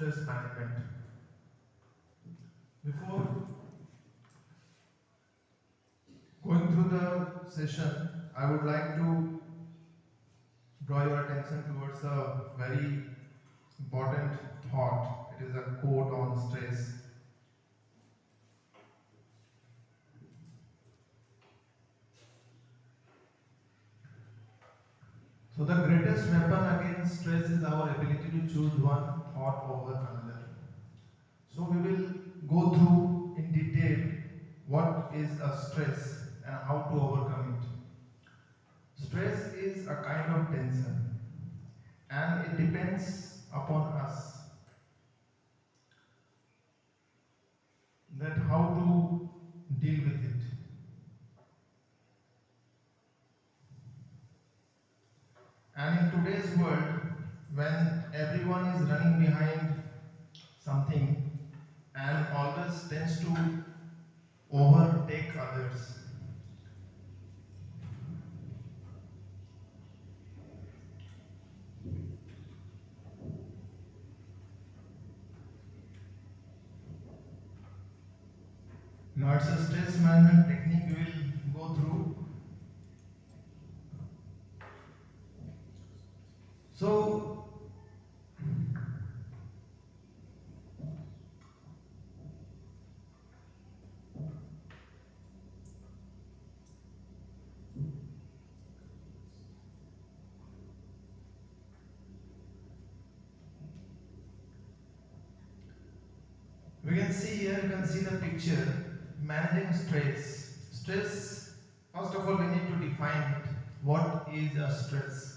stress management. Before going through the session, I would like to draw your attention towards a very important thought. It is a quote on stress. So the greatest weapon against stress is our ability to choose one thought over another. So we will go through in detail what is a stress and how to overcome it. Stress is a kind of tension and it depends upon us that how to deal with it. And in today's world, when everyone is running behind something and always tends to overtake others, now it's a stress management technique we will go through. So we can see here, you can see the picture, managing stress. Stress, first of all, we need to define it. What is a stress?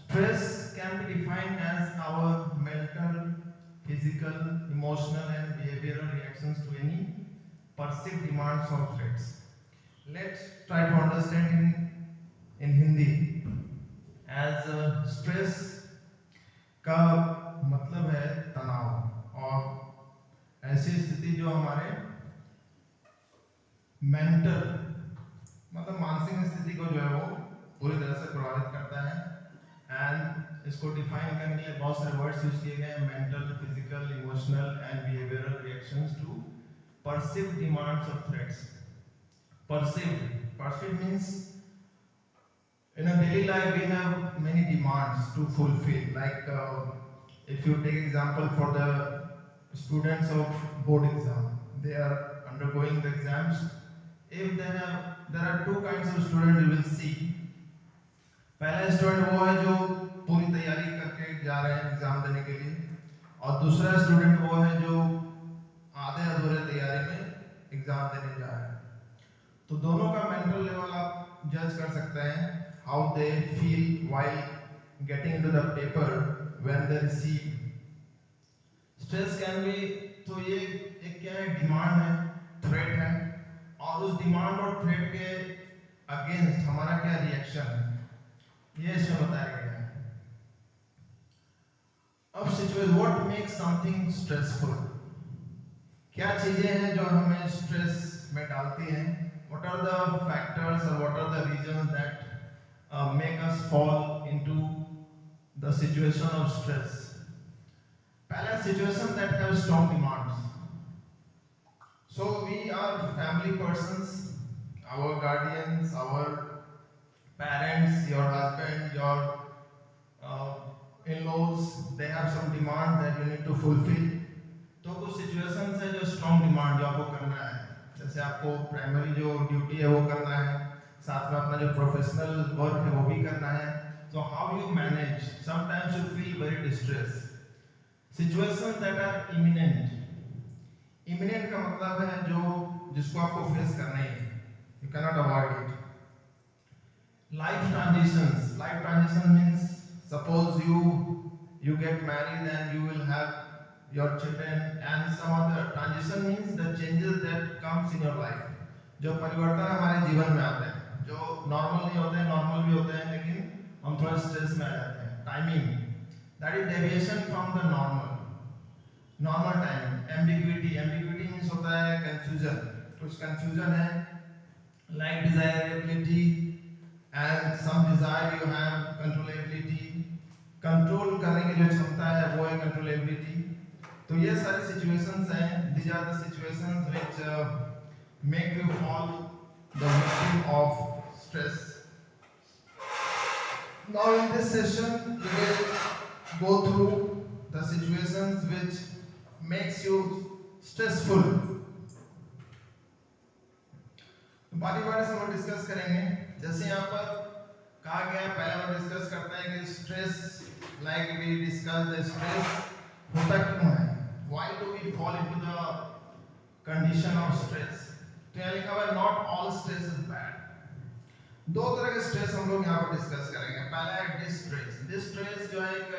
Stress can be defined as our mental, physical, emotional, and behavioral reactions to any perceived demands or threats. Let's try to understand in Hindi as stress का मतलब है तनाव और ऐसी स्थिति जो हमारे mental मतलब मानसिक स्थिति को जो है वो पूरी तरह से प्रभावित करता है एंड इसको डिफाइन करने के लिए बहुत सारे वर्ड्स यूज किए गए हैं mental physical emotional and behavioural reactions to perceived demands or threats. Perceived means in a daily life we have many demands to fulfill. Like if you take example for the students of board exam, they are undergoing the exams. If there are two kinds of students you will see. पहला student वो है जो पूरी तैयारी करके जा रहे हैं एग्जाम देने के लिए और दूसरा स्टूडेंट वो है जो आधे अधूरे तैयारी में एग्जाम देने जा रहे हैं. तो दोनों का मेंटल लेवल आप जज कर सकते हैं how they feel while getting into the paper when they receive. Stress can be, तो ये एक क्या है, डिमांड है, थ्रेट है और उस डिमांड और थ्रेट के अगेंस्ट हमारा क्या रिएक्शन है ये इसमें बताया गया है. अब situation, what makes something stressful, क्या चीजें हैं जो हमें स्ट्रेस में डालती हैं. व्हाट आर द फैक्टर्स और what are the reasons that make us fall into the situation of stress. पहला, situation that have strong demands. So we are family persons, our guardians, our parents, your husband, your in-laws, they have some demand that you need to fulfill. तो कुछ situations है जो strong demand जो आपको करना है, जैसे आपको प्राइमरी जो ड्यूटी है वो करना है, साथ में अपना जो प्रोफेशनल वर्क है वो भी करना है. तो how you manage, sometimes you feel very distress. Situations that are imminent. Imminent का मतलब है जो जिसको आपको फेस करना ही है, you cannot avoid it. Life transition means suppose you get married and you will have your children, and some other transition means the changes that comes in your life. जो परिवर्तन हमारे जीवन में आते हैं जो नॉर्मल नहीं होते हैं, नॉर्मल भी होते हैं लेकिन हम थोड़ा स्ट्रेस में आ जाते हैं. Timing, that is deviation from the normal timing. Ambiguity means होता है कंफ्यूजन. कुछ कंफ्यूजन है, like desirability and some desire you have controllability. Control करने की जो क्षमता है वो है controllability. तो ये सारी situations हैं, these are the situations which make you fall the victim of stress. Now in this session we will go through the situations which makes you stressful. बारी बारी से हम डिस्कस करेंगे। जैसे यहाँ पर कहा गया, पहले हम डिस्कस करते हैं कि stress, like we discuss the stress होता क्यों है, why do we fall into the condition of stress. तो यहाँ लिखा हुआ है not all stress is bad. दो तरह के स्ट्रेस हम लोग यहाँ पर डिस्कस करेंगे। पहला है डिस्ट्रेस। डिस्ट्रेस जो है एक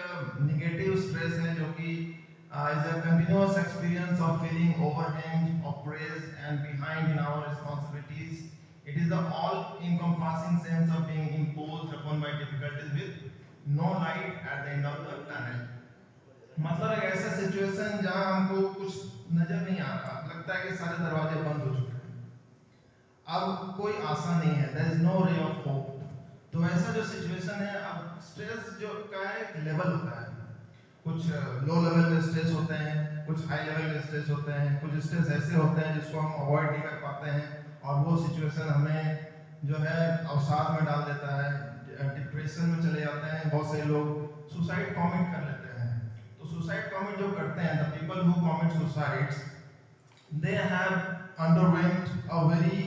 नेगेटिव स्ट्रेस है, जो कि is a continuous experience of feeling overwhelmed, oppressed and behind in our responsibilities. It is the all-encompassing sense of being imposed upon by difficulties with no light at the end of the tunnel. मतलब एक ऐसा situation जहां हमको कुछ नजर नहीं आ रहा, लगता है कि सारे दरवाजे बंद हो चुके हैं, अब कोई आशा नहीं है, there is no ray of hope। तो ऐसा जो सिचुएशन है, अब स्ट्रेस जो का एक लेवल होता है, कुछ लो लेवल के स्ट्रेस होते हैं, कुछ हाई लेवल के स्ट्रेस होते हैं, कुछ स्ट्रेस ऐसे होते हैं जिसको हम अवॉइड नहीं कर पाते हैं और वो सिचुएशन हमें जो है अवसाद में डाल देता है, डिप्रेशन में चले जाते हैं। बहुत से लोग सुसाइड कमिट कर लेते हैं। तो सुसाइड कमिट जो करते हैं, the people who commit suicides, they have underwent a very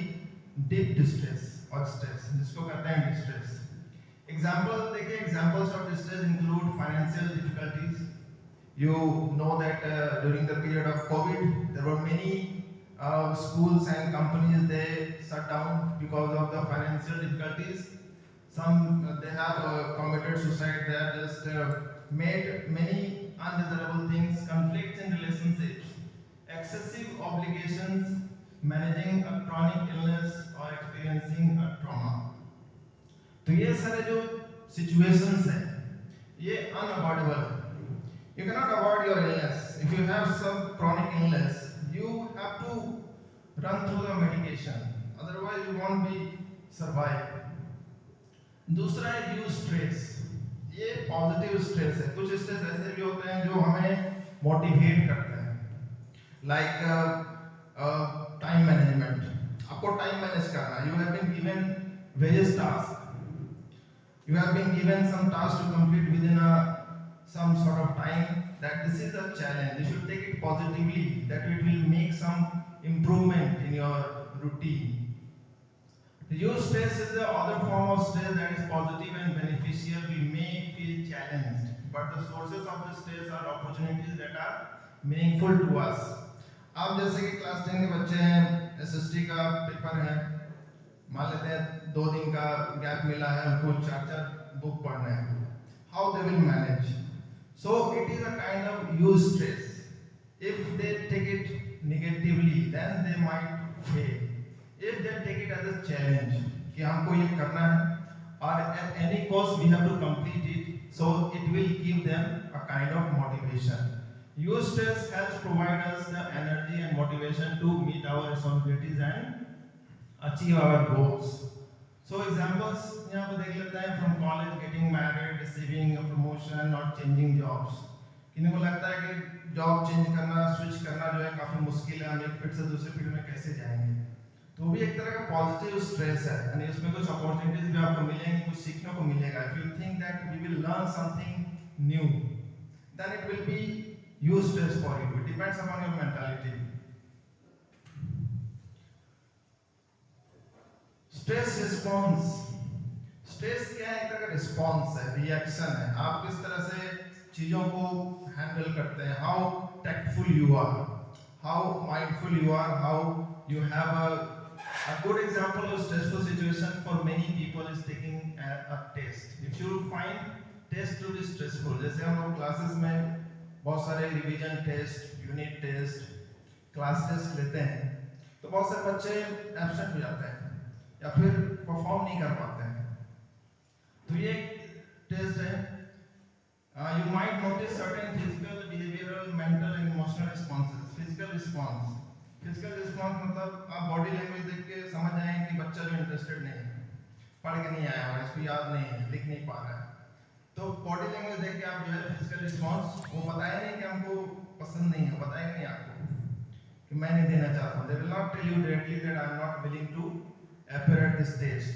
deep distress और स्ट्रेस, जिसको कहते हैं डिस्ट्रेस। एग्जाम्पल देखिए, examples of distress include financial difficulties. You know that during the period of COVID, there were many schools and companies they shut down because of the financial difficulties. Some they have committed suicide. They have just made many undesirable things, conflicts in relationships, excessive obligations, managing a chronic illness or experiencing a trauma. तो ये सारे जो situations हैं, ये unavoidable है। You cannot avoid your illness. If you have some chronic illness, you have to run through the medication. Otherwise, you won't be survive. दूसरा है use stress. ये positive stress है। कुछ stress ऐसे भी होते हैं जो हमें motivate करते हैं, like time management. आपको time manage करना है। You have been given various tasks. You have been given some tasks to complete within some sort of time, that this is a challenge. You should take it positively, that it will make some improvement in your routine. The use stress is the other form of stress that is positive and beneficial. We may feel challenged, but the sources of the stress are opportunities that are meaningful to us. आप जैसे कि class 10 के बच्चे हैं, SST का paper है, मान लेते हैं 2 दिन का गैप मिला है, उनको 4 बुक पढ़ना है, how they will manage? So it is a kind of use stress. If they take it negatively, then they might fail. If they take it as a challenge, कि हमको ये करना है और at any cost we have to complete it, so it will give them a kind of motivation. Use stress helps provide us the energy and motivation to meet our responsibilities and achieve our goals. So examples यहाँ पे देख लेते हैं, from college, getting married, receiving a promotion or changing jobs. किन्हीं को लगता है कि जॉब चेंज करना, स्विच करना जो है काफी मुश्किल है, हम एक फील्ड से दूसरे फील्ड में कैसे जाएंगे। तो भी एक तरह का पॉजिटिव स्ट्रेस है, यानी इसमें कुछ अपॉर्चुनिटीज भी आपको मिलेंगी, कुछ सीखने को मिलेगा। If you think that we will learn something new, then it will be use stress for you. It depends upon your mentality. Stress response. Stress क्या है? एक तरह का रिस्पॉन्स है, रिएक्शन है। आप किस तरह से चीजों को हैंडल करते हैं, how tactful you are, how mindful you are, how you have a good example of stressful situation for many people is taking a test. If you find test to be stressful, जैसे हम लोग classes में बहुत सारे revision test, unit test, class test लेते हैं, तो बहुत सारे बच्चे एब्सेंट हो जाते हैं या फिर परफॉर्म नहीं कर पाते हैं। तो ये टेस्ट है। You might notice certain physical, behavioral, mental and emotional responses. Physical response मतलब आप बॉडी लैंग्वेज देख के समझ जाएं कि बच्चा जो इंटरेस्टेड नहीं है, पढ़ के नहीं आया है, इसको याद नहीं है, लिख नहीं पा रहा है। तो बॉडी लैंग्वेज देख के आप जो है फिजिकल रिस्पॉन्स, वो बताया नहीं कि हमको पसंद नहीं है, बताएंगे नहीं आपको कि मैं नहीं देना चाहता हूँ. They will not tell you directly that I am not willing to appear at this stage.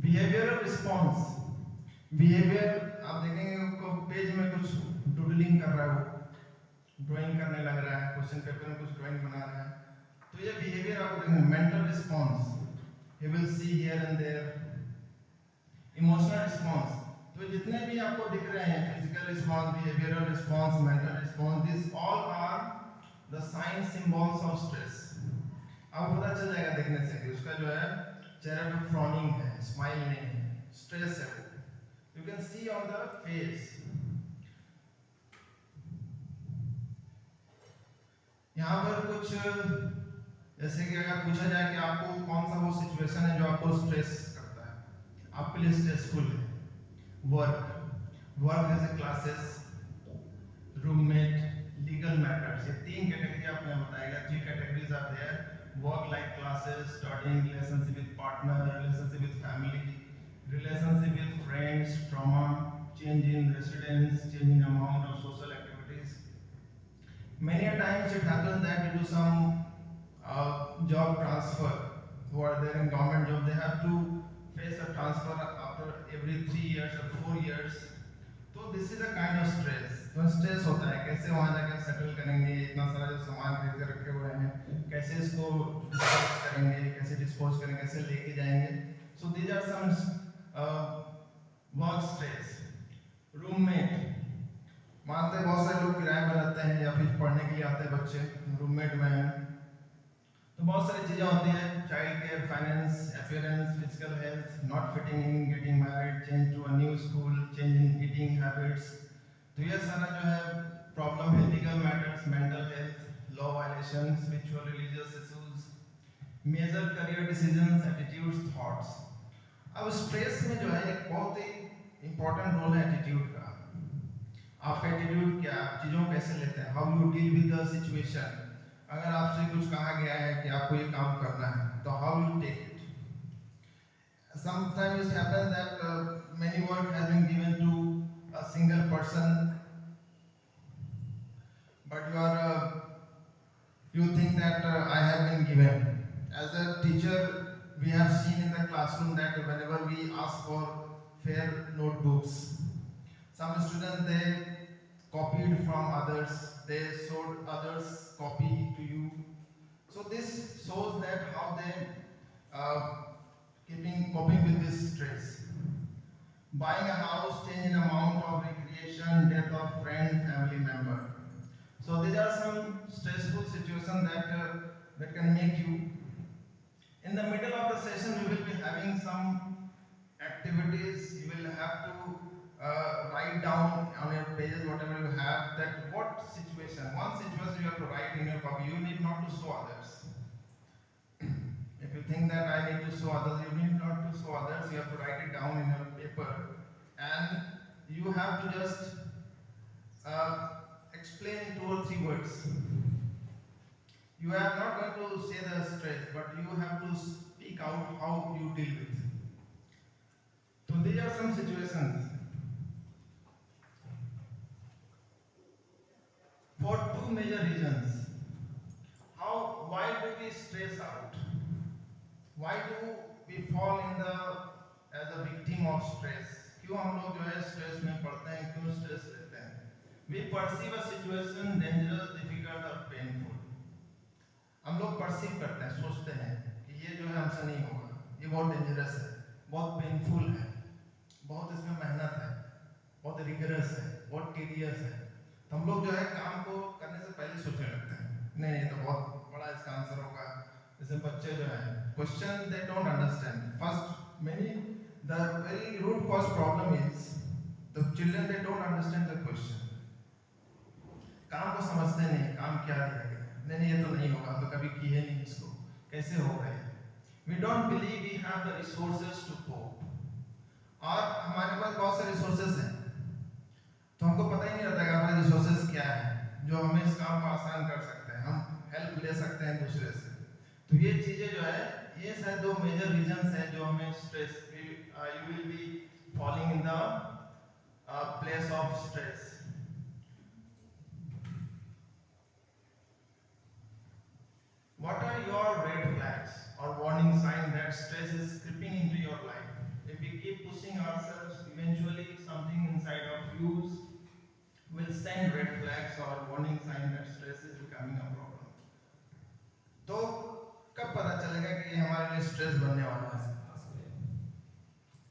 Behavioral response. Behavior आप देखेंगे को पेज में कुछ डूडलिंग कर रहा है, वो ड्राइंग करने लग रहा है, क्वेश्चन पेपर में कुछ ड्राइंग बना रहा है, तो ये बिहेवियर आपको देखेंगे. Mental response, he will see here and there. Emotional response, तो जितने भी आपको दिख रहे हैं, physical response, behavioural response, mental response, this all are the sign symbols of stress. आपको पता चल जाएगा देखने से कि उसका जो है चेहरे पे फ्रॉनिंग है, स्माइल नहीं है, स्ट्रेस है. You can see on the face. यहाँ पर कुछ जैसे कि अगर पूछा जाए कि आपको कौन सा वो सिचुएशन है जो आपको स्ट्रेस करता है, आपके लिए स्ट्रेसफुल है. वर्क जैसे क्लासेस, रूममेट, लीगल मैटर्स, ये 3 कैटेगरी आपने बताएगा. 3 categories are there. Work like classes, studying, relationship with partner, relationship with family, relationship with friends, trauma, change in residence, change in amount of social activities. Many a times it happens that due to some job transfer, who are there in government job, they have to face a transfer after every 3 years or 4 years. So this is a kind of stress. तो stress होता है, कैसे वहाँ जाकर settle करेंगे, इतना सारा जो सामान खरीद कर रखे हुए हैं, कैसे इसको डिस्पोज करेंगे, कैसे डिस्पोज करेंगे, कैसे लेके जाएंगे. So these are some work stress. Roommate, मानते हैं बहुत सारे लोग किराए पर रहते हैं या फिर पढ़ने के लिए आते हैं बच्चे, रूममेट में हैं, तो बहुत सारी चीज़ें होती हैं. Child care, finance, appearance, physical health, not fitting in, getting married, change to a new school, change in eating habits. तो ये सारा जो है प्रॉब्लम है. Legal matters, mental health, law violation, spiritual religious issues, major career decisions, attitudes, thoughts. अब stress में जो है एक बहुत ही इंपॉर्टेंट रोल है एटीट्यूड का. आपका एटीट्यूड क्या, आप चीज़ों को कैसे लेते हैं, how you deal with the situation. अगर आपसे कुछ कहा गया है कि आपको ये काम करना है, तो how you take it. Sometimes it happens that many work has been given to a single person, but you think that I have been given. As a teacher, we have seen in the classroom that whenever we ask for fair notebooks, some students they copied from others, they showed others copy to you. So this shows that how they coping with this stress. Buying a house, change in amount of recreation, death of friend, family member. So these are some stressful situations that can make you. In the middle of the session, we will be having some activities. You will have to write down on your pages whatever you have, that what situation, one situation you have to write in your copy. You need not to show others. If you think that I need to show others, you need not to show others. You have to write it down in your paper, and you have to just explain in 2 or 3 words. You are not going to say the stress, but you have to speak out how you deal with. So these are some situations. For 2 major reasons. Why do we stress out? Why do we fall in as a victim of stress? क्यों हम लोग जो है stress में पड़ते हैं, क्यों stress लेते हैं? We perceive a situation dangerous, difficult or painful. हम लोग परसीव करते हैं, सोचते हैं कि ये जो है हमसे नहीं होगा, ये बहुत डेंजरस है, बहुत पेनफुल है, बहुत इसमें मेहनत है, बहुत रिगरस है, बहुत टीडियस है. तो हम लोग जो है काम को करने से पहले सोचने लगते हैं, नहीं ये तो बहुत बड़ा इसका आंसर होगा. जैसे बच्चे जो हैं, question they don't understand. First many the very root cause problem is the children they don't understand the question. काम को समझते नहीं, काम क्या दिया गया, नहीं ये तो नहीं होगा, तो कभी किए नहीं इसको, कैसे हो गए. We don't believe we have the resources to cope. और हमारे पास बहुत सारे रिसोर्सेज हैं, तो हमको पता ही नहीं रहता कि हमारे रिसोर्सेज क्या है जो हमें इस काम को आसान कर सकते हैं, हम हेल्प ले सकते हैं दूसरे से. तो ये चीज़ें जो है, ये शायद 2 मेजर रीजंस हैं जो हमें stress, you will be falling in the place of stress. stress is creeping into your life. If we keep pushing ourselves, eventually something inside of you will send red flags or warning sign that stress is becoming a problem. तो कब पता चलेगा कि ये हमारे लिए stress बनने वाला है?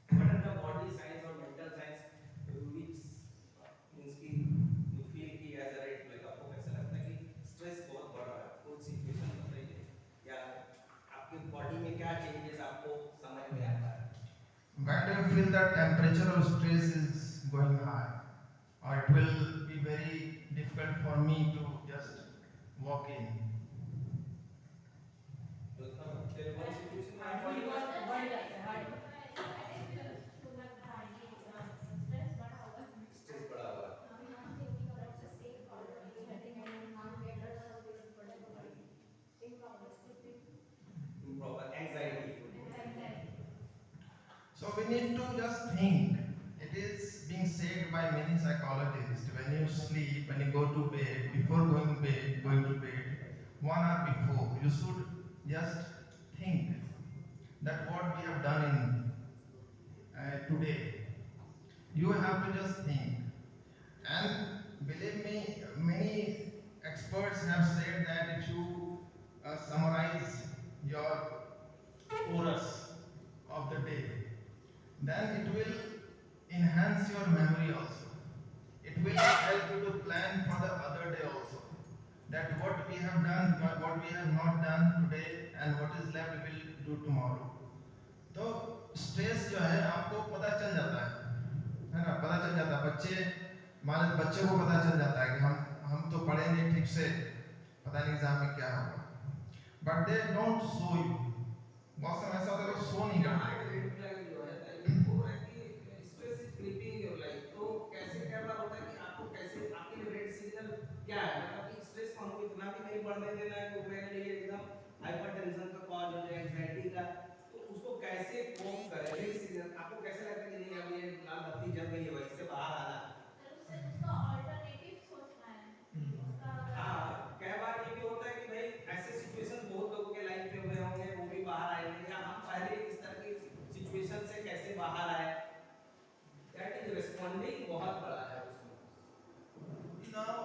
What are the body signs or mental signs which means कि you feel कि as a red flag आपको कैसा लगता है कि स्ट्रेस बहुत बढ़ रहा है, कुछ सिचुएशन बताइए या आपके बॉडी में क्या चेंजेस आपको समझ में आता है? When do you feel that temperature of stress is going high, or it will be very difficult for me to just walk in? तो फिर वो सिचुएशन में हार्ट बॉडी बीट बढ़ जाता है, हार्ट स्ट्रेस बढ़ा हुआ है। Improper anxiety. So we need to just think. It is being said by many psychologists. When you sleep, when you go to bed, before going to bed, 1 hour before, you should just think that what we have done in today. You have to just think. And believe me, many experts have said that if you summarize your chorus of the day, then it will enhance your memory also. It will help you to plan for the other day also. That what we have done, what we have not done today, and what is left we will do tomorrow. तो stress जो है आपको पता चल जाता है ना? पता चल जाता है। बच्चे को पता चल जाता है कि हम तो पढ़ेंगे ठीक से, पता नहीं एग्जाम में क्या होगा, but they don't show you. बहुत समय ऐसा होता है वो शो नहीं करते। Stress is creeping your life, तो कैसे क्या बात होता है कि आपको कैसे आपके लिए रेड सिग्नल क्या है, मतलब कि स्ट्रेस को हमको इतना भी नहीं बढ़ने देना है कि मेरे लिए एकदम हाइपरटेंशन का कॉज हो जाए, एंजाइटी का, तो उसको कैसे कोप करें? रेड सिग्नल आपको कैसे लगता है कि नहीं अब ये लाल बत्ती जल गई है, वहीं से बाहर आना? उसका ऑल्टरनेटिव सोचना है। हाँ, कई बार ये भी होता है कि भाई ऐसे सिचुएशन बहुत लोगों के लाइफ में हुए होंगे, वो भी बाहर आएंगे, या हम पहले इस तरह की सिचुएशन से कैसे बाहर आए, दैट इज रिस्पोंडिंग बहुत बड़ा है उसमें। Now,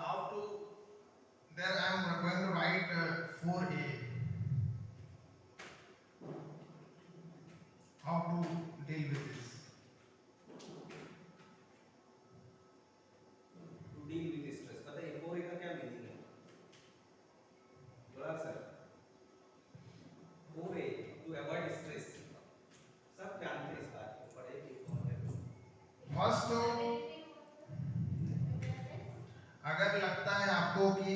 how to? There I am going to write 4A. How to deal with this? To deal with stress, पता है 4A का क्या मीनिंग है? बड़ा sir 4A to avoid stress, सब जानते हैं इस बात को, पढ़े कि कौन है। फर्स्ट तो अगर लगता है आपको कि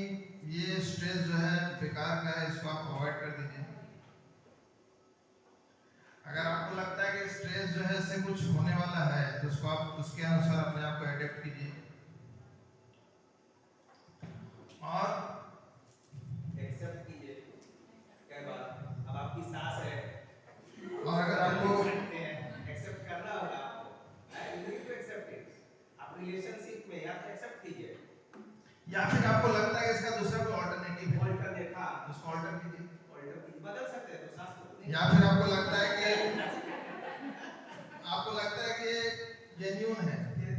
ये स्ट्रेस जो है बेकार का है, इसको आप अवॉइड कर दीजिए। अगर आपको लगता है कि स्ट्रेस जो है इससे कुछ होने वाला है, तो उसको आप उसके अनुसार अपने आप को एडेप्ट कीजिए। और एक्सेप्ट कीजिए। कई बार अब आपकी सास है और अगर आपको एक्सेप्ट करना होगा आपको, you need to accept it. आप रिलेशनशिप में या तो एक्सेप्ट कीजिए, या फिर आपको लगता है कि इसका दूसरा कोई ऑल्टरनेटिव है, ऑल्टर देखा, उसको ऑल्टर कीजिए। ऑल्टर कीजिए, बदल सकते हैं तो सास को नहीं। या फिर आपको लगता है कि ये जेन्युइन है,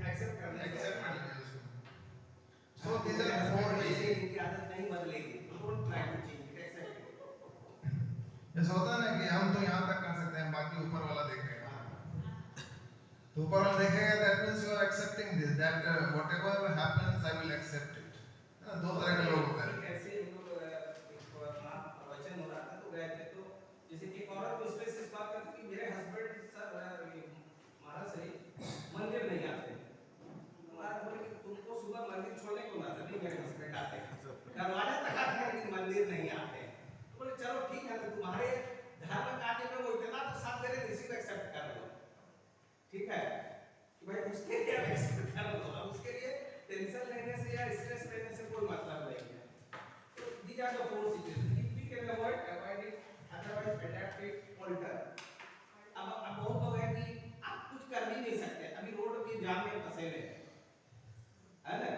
एक्सेप्ट कर लीजिए, एक्सेप्ट कर लीजिए उसको। सो these are four ways. इनकी आदत नहीं बदलेगी, don't try to change it, accept it. जैसे होता है ना कि हम तो यहाँ तक कर सकते हैं, बाकी ऊपर वाला देखेगा। तो ऊपर वाला देखेगा, that means you are accepting this, that whatever happens I will accept it। दो तरह के लोग होते हैं। कैसे लोग एक प्रवचन हो रहा था तो गए थे, तो जैसे कि एक औरत दूसरे से इस बात करती कि मेरे हस्बैंड सर महाराज से मंदिर नहीं आते। हमारा बोले कि तुमको सुबह मंदिर छोड़ने को ना था, नहीं मेरे हस्बैंड आते हैं, दरवाजा तक आते हैं लेकिन मंदिर नहीं आते हैं। तो बोले चलो ठीक है, तो तुम्हारे धर्म काटे में वो इतना तो साथ दे रहे, इसी को एक्सेप्ट कर लो, ठीक है कि भाई उसके लिए एक्सेप्ट कर लो, अब उसके लिए टेंशन लेने से या स्ट्रेस लेने से कोई मतलब नहीं है। तो these are the four situations, if we can avoid it, otherwise adapt it, alter। अब बहुत लोग हैं कि आप कुछ कर भी नहीं सकते, अभी रोड पे जाम में फंसे हुए हैं, है ना,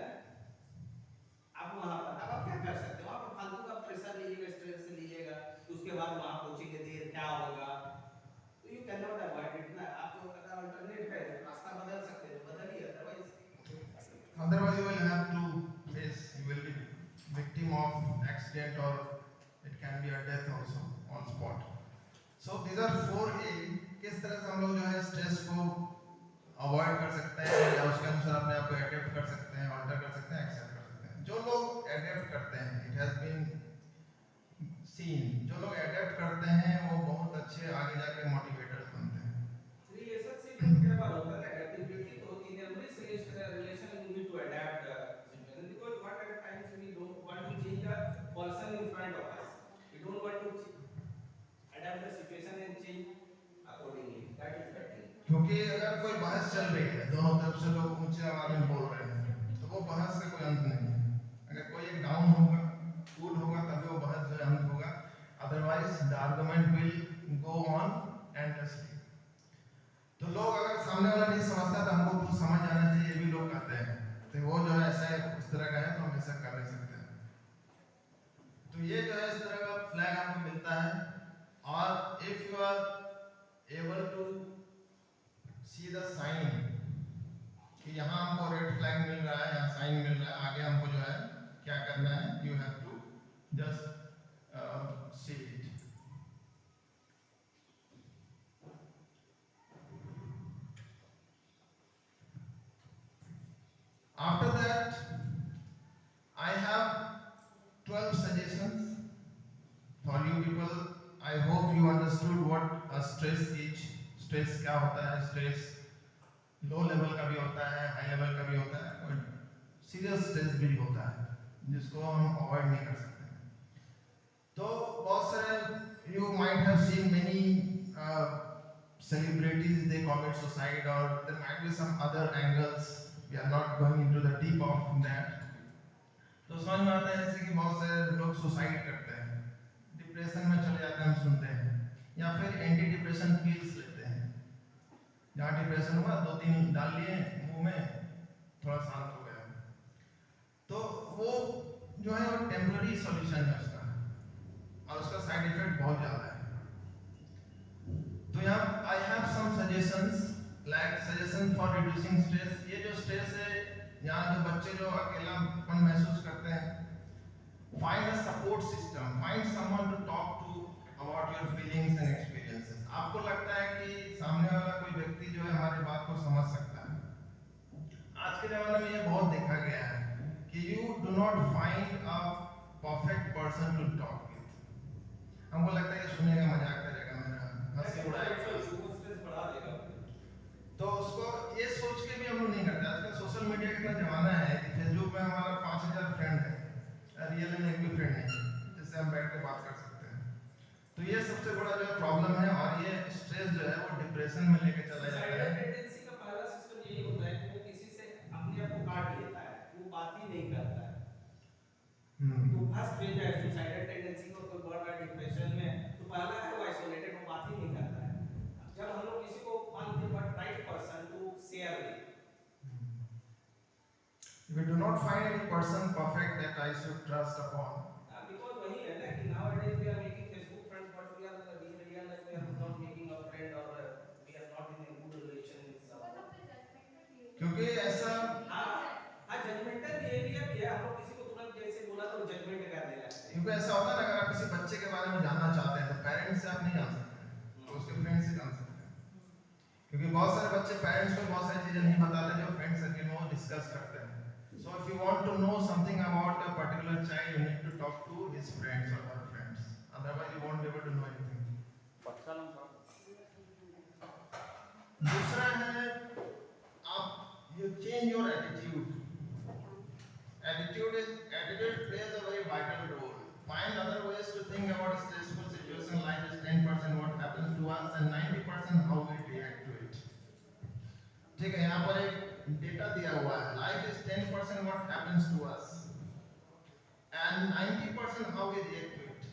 आप वहां पर अब आप क्या कर सकते हो? आप फालतू का प्रेशर लीजिएगा, स्ट्रेस लीजिएगा, उसके बाद वहां पहुंचेंगे, देर क्या होगा, accident or it can be a death also on spot. So these are 4 A. किस तरह से हम लोग जो है स्ट्रेस को अवॉइड कर सकते हैं या उसके अनुसार अपने आप को एडेप्ट कर सकते हैं, ऑल्टर कर सकते हैं, एक्सेप्ट कर सकते हैं. जो लोग एडेप्ट करते हैं, इट हैज बीन सीन, जो लोग एडेप्ट करते हैं वो बहुत अच्छे आगे जाके मोटिवेटर्स बनते हैं. रिलेशनशिप में क्या बात होता है एडेप्टेबिलिटी तो in every relation you need to adapt situation because what at times we don't want to change the person in front of us we don't want to adapt the situation and change accordingly that is the thing. क्योंकि अगर कोई बहस चल रही है, दोनों तरफ से लोग ऊंचे आवाज में बोल रहे हैं, तो वो बहस का कोई अंत नहीं है. अगर कोई एक डाउन होगा, कूल होगा, तभी वो बहस जो है अंत होगा. Otherwise the argument will go on endlessly. तो लोग अगर सामने वाला नहीं समझता तो हमको कुछ समझ आना चाहिए, ये भी लोग कहते हैं. तो वो जो है ऐसा उस तरह का है तो हम ऐसा कर नहीं सकते. तो ये जो है इस तरह का फ्लैग आपको मिलता है. और if you are able to see the sign कि यहाँ हमको रेड फ्लैग मिल रहा है, यहाँ साइन मिल रहा है, आगे हमको जो है क्या करना है, you have to just see it. After that, I have 12 suggestions for you people. I hope you understood what a stress is. Stress क्या होता है? Stress लो लेवल का भी होता है, हाई लेवल का भी होता है, और सीरियस स्ट्रेस भी होता है जिसको हम अवॉइड नहीं कर सकते. तो बहुत सारे you might have seen many celebrities, they commit suicide, or there might be some other angles. We are not going into the deep of that. तो समझ में आता है जैसे कि बहुत सारे लोग सुसाइड करते हैं, डिप्रेशन में चले जाते हैं, हम सुनते हैं, या फिर एंटी डिप्रेशन पिल्स लेते हैं. जहाँ डिप्रेशन हुआ 2-3 डाल लिए मुंह में, थोड़ा शांत हो गया. तो वो जो है वो टेम्पररी सॉल्यूशन है उसका, और उसका साइड इफेक्ट बहुत ज़्यादा है. तो यहाँ I have some suggestions like suggestion for reducing stress. ये जो स्ट्रेस है, यहाँ जो बच्चे जो अकेलापन महसूस करते हैं, find a support system, find someone to talk to about your feelings and experiences. आपको लगता है कि सामने वाला कोई व्यक्ति जो है हमारी बात को समझ सकता है. आज के ज़माने में ये बहुत देखा गया है कि you do not find a perfect person to talk with. हमको लगता है कि सुनेगा, मजाक करेगा, मेरा हंसी उड़ाएगा, स्ट्रेस बढ़ा देगा. तो उसको ये सोच के भी हम लोग नहीं करते. आजकल सोशल मीडिया का इतना जमाना है कि फेसबुक में हमारा 5000 फ्रेंड है, रियल में एक भी फ्रेंड नहीं जिससे हम बैठ के बात कर सकते हैं. तो ये सबसे बड़ा जो प्रॉब्लम है, और ये स्ट्रेस जो है वो डिप्रेशन में लेके चला जाता है. टेंडेंसी का पहला सिस्टम यही होता है कि वो किसी से अपने आप को काट लेता है, वो बात ही नहीं करता है. तो फर्स्ट फेज है सुसाइडल टेंडेंसी को, कोई बढ़ रहा है डिप्रेशन में, तो पहला है वो आइसोलेटेड, वो बात ही नहीं करता है. जब हम लोग किसी को find the right person to share with, We do not find any person perfect that I should trust upon. because वही है ना कि nowadays we are making Facebook friends, but we are not making a friend, or we are not in a good relation with someone. क्योंकि ऐसा हाँ judgemental behaviour भी है. हम लोग किसी को तुरंत जैसे बोला तो जजमेंट करने लगते हैं. क्योंकि ऐसा होता है ना, अगर आप किसी बच्चे के बारे में जानना चाहते हैं तो पेरेंट्स से आप नहीं जान सकते हैं, तो उसके फ्रेंड्स से जान सकते हैं. क्योंकि बहुत सारे बच्चे पेरेंट्स को बहुत सारी चीजें नहीं बताते जो फ्रेंड सर्कल में वो डिस्कस करते हैं. So if you want to know something about a particular child, you need to talk to his friends or her friends. Otherwise, you won't be able to know anything. दूसरा है आप you change your attitude. Attitude plays a very vital role. Find other ways to think about a stressful situation. Life is 10% what happens to us and 90% how we react to it. ठीक है, यहाँ पर एक data दिया हुआ है. Life is 10% what happens to us and 90% how we react to it.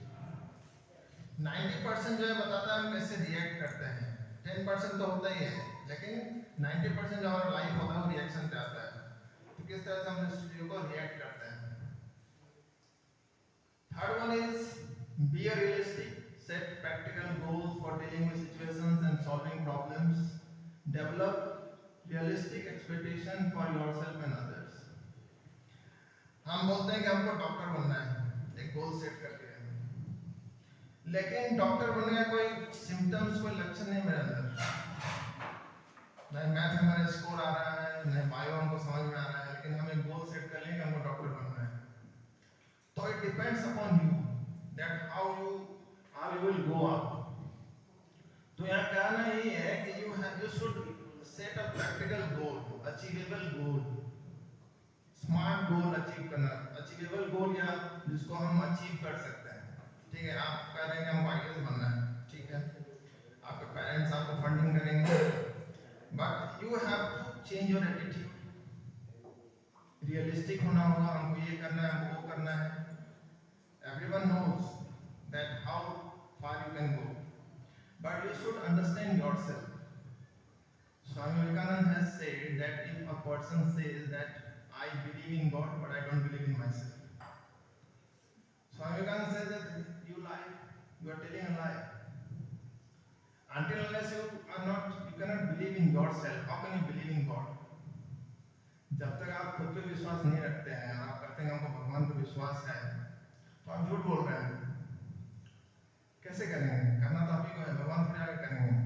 90% जो है बताता है हम कैसे रिएक्ट करते हैं. 10% तो होता ही है, लेकिन 90% जो हमारा लाइफ होता है वो रिएक्शन पे आता है. तो किस तरह से हम इस चीजों को रिएक्ट करते हैं. Third one is be realistic. Set practical goals for dealing with situations and solving problems. Develop realistic expectation for yourself and others. हम बोलते हैं कि हमको डॉक्टर बनना है, एक गोल सेट कर लिया है, लेकिन डॉक्टर बनने का कोई सिम्टम्स, कोई लक्षण नहीं मेरे अंदर, नहीं मैथ में मेरा स्कोर आ रहा है, नहीं बायो हमको समझ में आ रहा है, लेकिन हम एक गोल सेट कर लेंगे हमको डॉक्टर बनना है। तो it depends upon you that how you will go up. तो यहाँ कहना ये है कि you should set a practical goal, achievable goal, smart goal achieve करना, अचीवेबल गोल या जिसको हम अचीव कर सकते हैं। ठीक है, आप कह रहे हैं हमको आईएएस बनना है, ठीक है, आपके पेरेंट्स आपको फंडिंग करेंगे, but you have to change your attitude, realistic होना होगा, हमको ये करना है, हमको वो करना है। Everyone knows that how far you can go, but you should understand yourself. Swami Vivekananda has said that if a person says that I believe in God but I don't believe in myself, Swami Vivekananda says that you lie, you are telling a lie. Until unless you cannot believe in yourself, how can you believe in God? जब तक आप खुद पे विश्वास नहीं रखते हैं और आप कहते हैं हमको भगवान पे विश्वास है, तो आप झूठ बोल रहे हैं। कैसे करेंगे? करना तो आप ही को है, भगवान थोड़ी आगे करेंगे।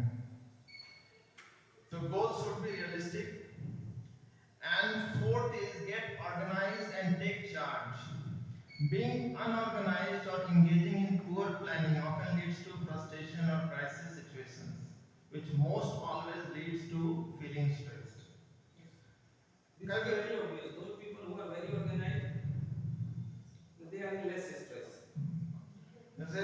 So goals should be realistic. And fourth is get organized and take charge. Being unorganized or engaging in poor planning often leads to frustration or crisis situations, which most always leads to feeling stressed. This is very obvious. Those people who are very organized, they are in less stress. जैसे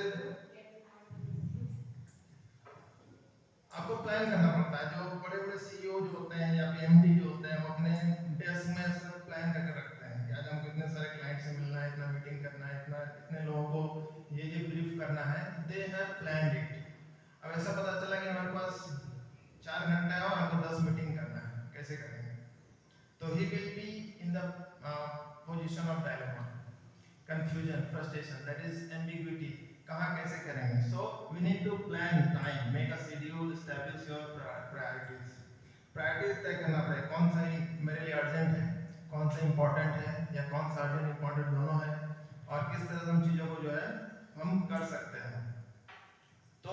आपको plan करना पड़ता है, जो बड़े-बड़े CEO जो होते हैं या एमडी जो होते हैं, वो अपने डेस्क में सब प्लान करके रखते हैं कि आज हमको इतने सारे क्लाइंट से मिलना है, इतना मीटिंग करना है, इतने लोगों को ये ब्रीफ करना है, दे हैव प्लान्ड इट। अब ऐसा पता चला कि हमारे पास 4 घंटा है और हमको 10 मीटिंग करना है, कैसे करेंगे? तो he will be in the position of dilemma, confusion, frustration, that is ambiguity, कहाँ कैसे करेंगे? So we need to plan time, make a schedule, establish your priorities. Priorities तय करना पड़ेगा, कौन सा मेरे लिए अर्जेंट है, कौन सा इंपॉर्टेंट है, या कौन सा अर्जेंट इंपॉर्टेंट दोनों है, और किस तरह से हम चीज़ों को जो है हम कर सकते हैं। तो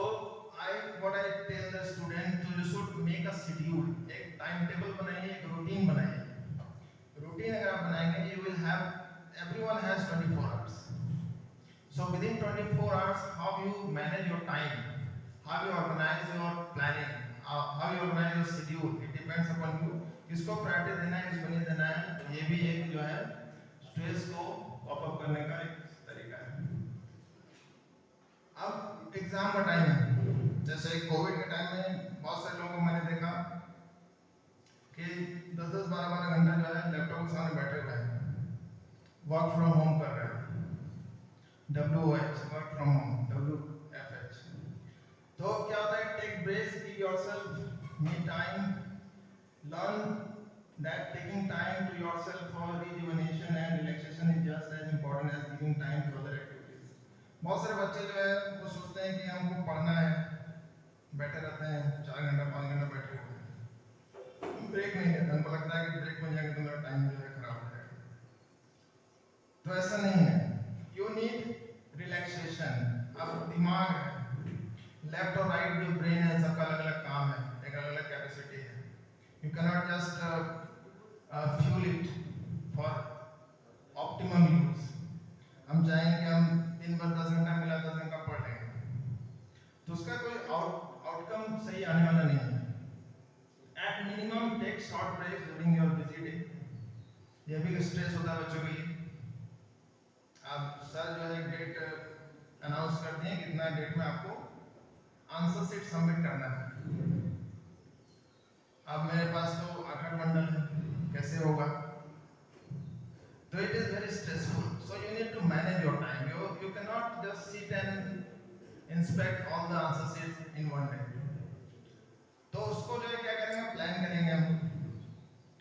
what I tell the student, तो you should make a schedule, एक टाइम टेबल बनाइए, एक रूटीन बनाइए। रूटीन अगर आप बनाएंगे, you will have, everyone has 24 hours. So within 24 hours, how you manage your time, how you organize your planning, how you organize your schedule, it depends upon you. किसको priority देना है, किसको नहीं देना है, ये भी एक जो है स्ट्रेस को कॉप अप करने का एक तरीका है। अब एग्जाम का टाइम है, जैसे कोविड के टाइम में बहुत सारे लोगों को मैंने देखा कि 10-10, 12-12 घंटा जो है लैपटॉप के सामने बैठे हुए हैं, वर्क फ्रॉम होम कर रहे हैं, WOH, work from home, WFH। तो क्या होता है, take breaks, give yourself me time, learn that taking time to yourself for rejuvenation and relaxation is just as important as giving time to other activities. बहुत सारे बच्चे जो है वो सोचते हैं कि हमको पढ़ना है, बैठे रहते हैं 4 घंटा 5 घंटा बैठे हुए हैं, ब्रेक नहीं लेते, उनको लगता है कि ब्रेक में जाएंगे तो मेरा टाइम जो है खराब हो जाएगा। तो ऐसा नहीं है, यू नीड रिलैक्सेशन। अब दिमाग है, लेफ्ट और राइट जो ब्रेन है, सबका अलग अलग काम है, एक अलग अलग कैपेसिटी है। You cannot just fuel it for optimum use. हम चाहेंगे कि हम दिन भर 10 घंटा मिला 10 घंटा पढ़ लेंगे, तो उसका कोई आउटकम सही आने वाला नहीं है। At minimum take short breaks during your busy day. ये भी स्ट्रेस होता है बच्चों के लिए। अब सर जो है डेट अनाउंस करते हैं कितना डेट में आपको आंसर शीट सबमिट करना है। अब मेरे पास तो 8 बंडल है, कैसे होगा? So it is very stressful. So you need to manage your time. You cannot just sit and inspect all the answer sheets in one day. तो उसको जो है क्या करेंगे, प्लान करेंगे हम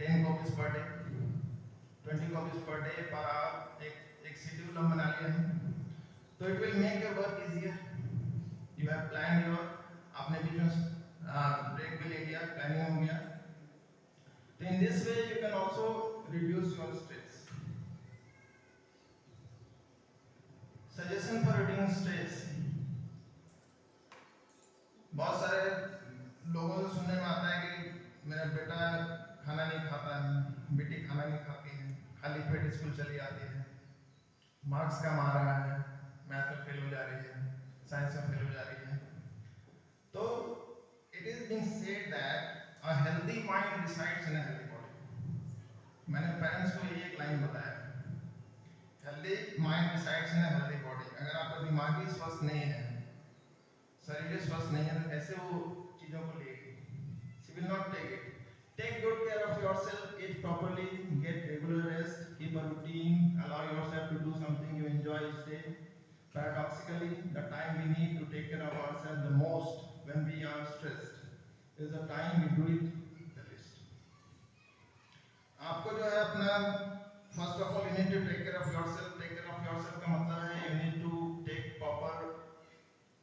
10 copies per day, 20 copies per day per hour, एक schedule हम बना लिया है। तो it will make your work easier. You have plan your, आपने बीच में ब्रेक भी ले लिया, प्लानिंग हो गया। तो in this way you can also reduce your stress. suggestion for reducing stress. बहुत सारे लोगों से सुनने में आता है कि मेरा बेटा खाना नहीं खाता है, बेटी खाना नहीं खाती है, खाली पेट स्कूल चली जाती है, मार्क्स कम आ रहा है, मैथ में फेल हो जा रही है, साइंस में फेल हो जा रही है. तो it is being said that a healthy mind resides in a healthy body. मैंने पेरेंट्स को ये एक लाइन बताया, healthy mind resides in a healthy body. अगर आपका दिमागी स्वस्थ नहीं है, शरीर स्वस्थ नहीं है, तो कैसे वो चीजों को लेगी? She will not take it. Take good care of yourself, eat properly, get regular rest, keep a routine, allow yourself to do something you enjoy each day. Paradoxically, the time we need to take care of ourselves the most when we are stressed is the time we do it the least. आपको जो है अपना first of all you need to take care of yourself. Take care of yourself का मतलब है you need to take proper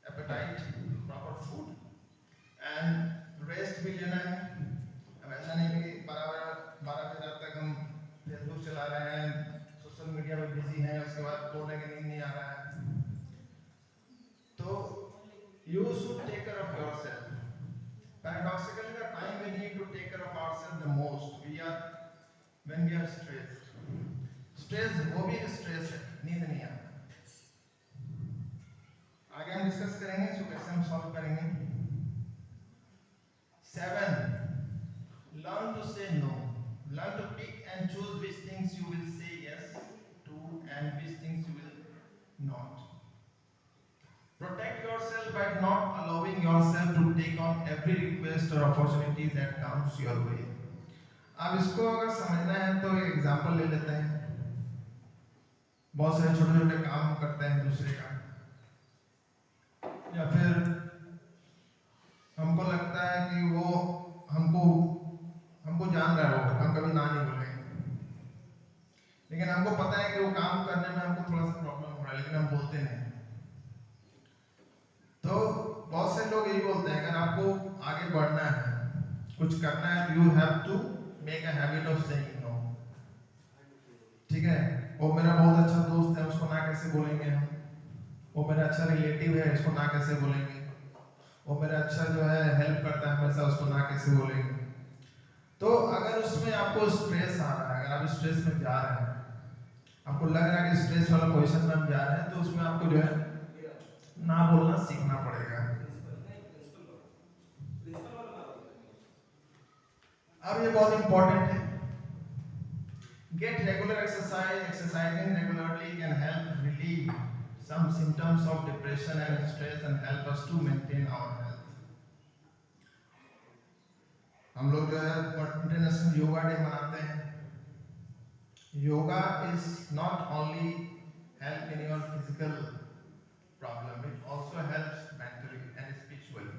appetite, proper food, and rest भी लेना है. अब ऐसा नहीं कि 12 बजे रात तक हम फेसबुक चला रहे हैं, सोशल मीडिया में बिजी हैं, उसके बाद बोलने की नींद नहीं आ रहा है. तो you should take care of yourself. Paradoxically, the time we need to take care of ourselves the most, when we are stressed. Stress वो भी stress है, नींद नहीं आता. आगे हम डिस्कस करेंगे इसको कैसे हम सॉल्व करेंगे. 7. Learn to say no. Learn to pick and choose which things you will say yes to and which things you will not. Protect yourself by not allowing yourself to take on every request or opportunity that comes your way. अब इसको अगर समझना है तो एक example ले लेते हैं. बहुत सारे छोटे छोटे काम करते हैं दूसरे का, या फिर हमको लगता है कि वो हमको जान रहा है, हम कभी ना नहीं बोलेंगे, लेकिन हमको पता है कि वो काम करने में हमको थोड़ा सा प्रॉब्लम हो रहा है, लेकिन हम बोलते नहीं. तो बहुत से लोग यही बोलते हैं अगर आपको आगे बढ़ना है, कुछ करना है, you have to make a habit of saying no. ठीक है, वो मेरा बहुत अच्छा दोस्त है, उसको ना कैसे बोलेंगे हम. वो मेरा अच्छा रिलेटिव है, इसको ना कैसे बोलेंगे. वो मेरा अच्छा जो है हेल्प करता है हमेशा, उसको ना कैसे बोलेंगे. तो अगर उसमें आपको स्ट्रेस आ रहा है, अगर आप स्ट्रेस में जा रहे हैं, आपको लग रहा है कि स्ट्रेस वाला पोजीशन में हम जा रहे हैं, तो उसमें आपको जो है ना बोलना सीखना पड़ेगा. अब ये बहुत इंपॉर्टेंट है. Get regular exercise. Exercising regularly can help relieve some symptoms of depression and stress and help us to maintain our health. हम लोग जो है इंटरनेशनल योगा डे मनाते हैं. Yoga is not only help in your physical problem, it also helps mentally and spiritually.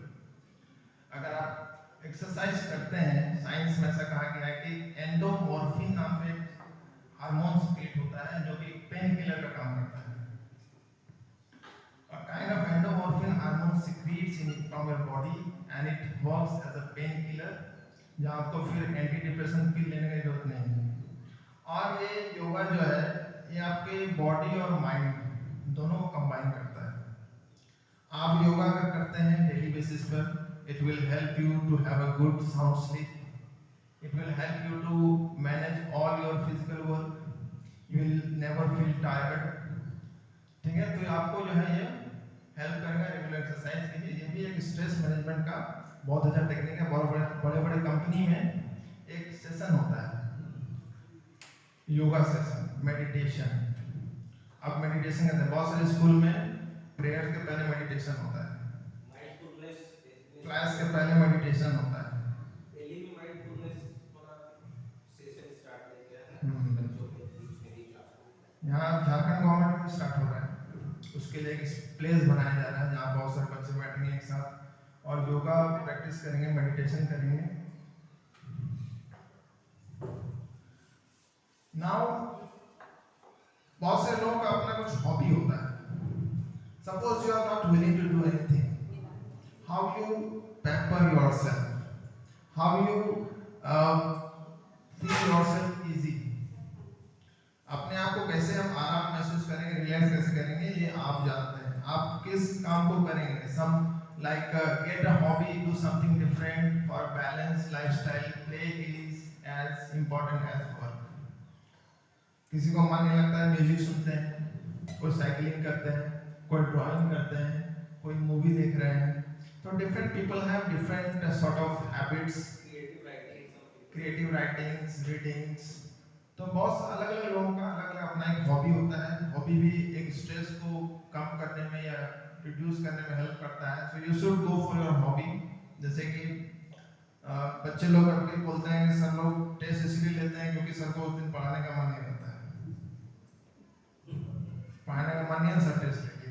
अगर आप exercise करते हैं, साइंस में ऐसा कहा गया है कि एंडोमॉर्फिन नाम से हार्मोन सीक्रेट होता है जो कि पेन किलर का काम करता है. A kind of endomorphin hormone secretes from your body and it works as a painkiller, जहाँ आपको फिर एंटी डिप्रेशन पिल लेने की जरूरत नहीं है. और ये योगा जो है ये आपके बॉडी और माइंड दोनों को कंबाइन करता है. आप योगा अगर करते हैं डेली बेसिस पर, it will help you to have a good sound sleep. It will help you to manage all your physical work. You will never feel tired. ठीक है, तो आपको जो है ये हेल्प करेगा. रेगुलर एक्सरसाइज कीजिए. ये भी एक स्ट्रेस मैनेजमेंट का बहुत अच्छा टेक्निक है. बहुत बड़े कंपनी में एक सेशन होता है, योगा सेशन, मेडिटेशन. अब मेडिटेशन करते हैं, बहुत सारे स्कूल में प्रेयर के पहले मेडिटेशन होता है, क्लास के पहले मेडिटेशन होता है. यहाँ झारखंड गवर्नमेंट में स्टार्ट हो रहा है, उसके लिए एक प्लेस बनाया जा रहा है जहाँ बहुत सारे बच्चे बैठेंगे एक साथ और योगा प्रैक्टिस करेंगे, मेडिटेशन करेंगे. नाउ बहुत से लोगों का अपना कुछ हॉबी होता है. Suppose you are not willing to do anything, how you pamper yourself, how you feel yourself easy. अपने आप को कैसे हम आराम महसूस करेंगे, रिलैक्स कैसे करेंगे, ये आप जानते हैं। आप किस काम को करेंगे, some like get a hobby, do something different for balance lifestyle, play is as important as work. किसी को मन नहीं लगता है, म्यूजिक सुनते हैं, कोई साइकिलिंग करते हैं, कोई ड्राइंग करते हैं, कोई मूवी देख रहे हैं। तो different people have different sort of habits, creative writing something. Creative writings, readings. तो बहुत अलग अलग लोगों का अलग अलग अपना एक हॉबी होता है। हॉबी भी एक स्ट्रेस को कम करने में या रिड्यूस करने में हेल्प करता है। So you should go for your hobby. जैसे कि बच्चे लोग अभी बोलते हैं कि सर लोग टेस्ट इसलिए लेते हैं क्योंकि सर को उस दिन पढ़ाने का मन नहीं रहता है, पढ़ाने का मन नहीं है, सर टेस्ट लेंगे।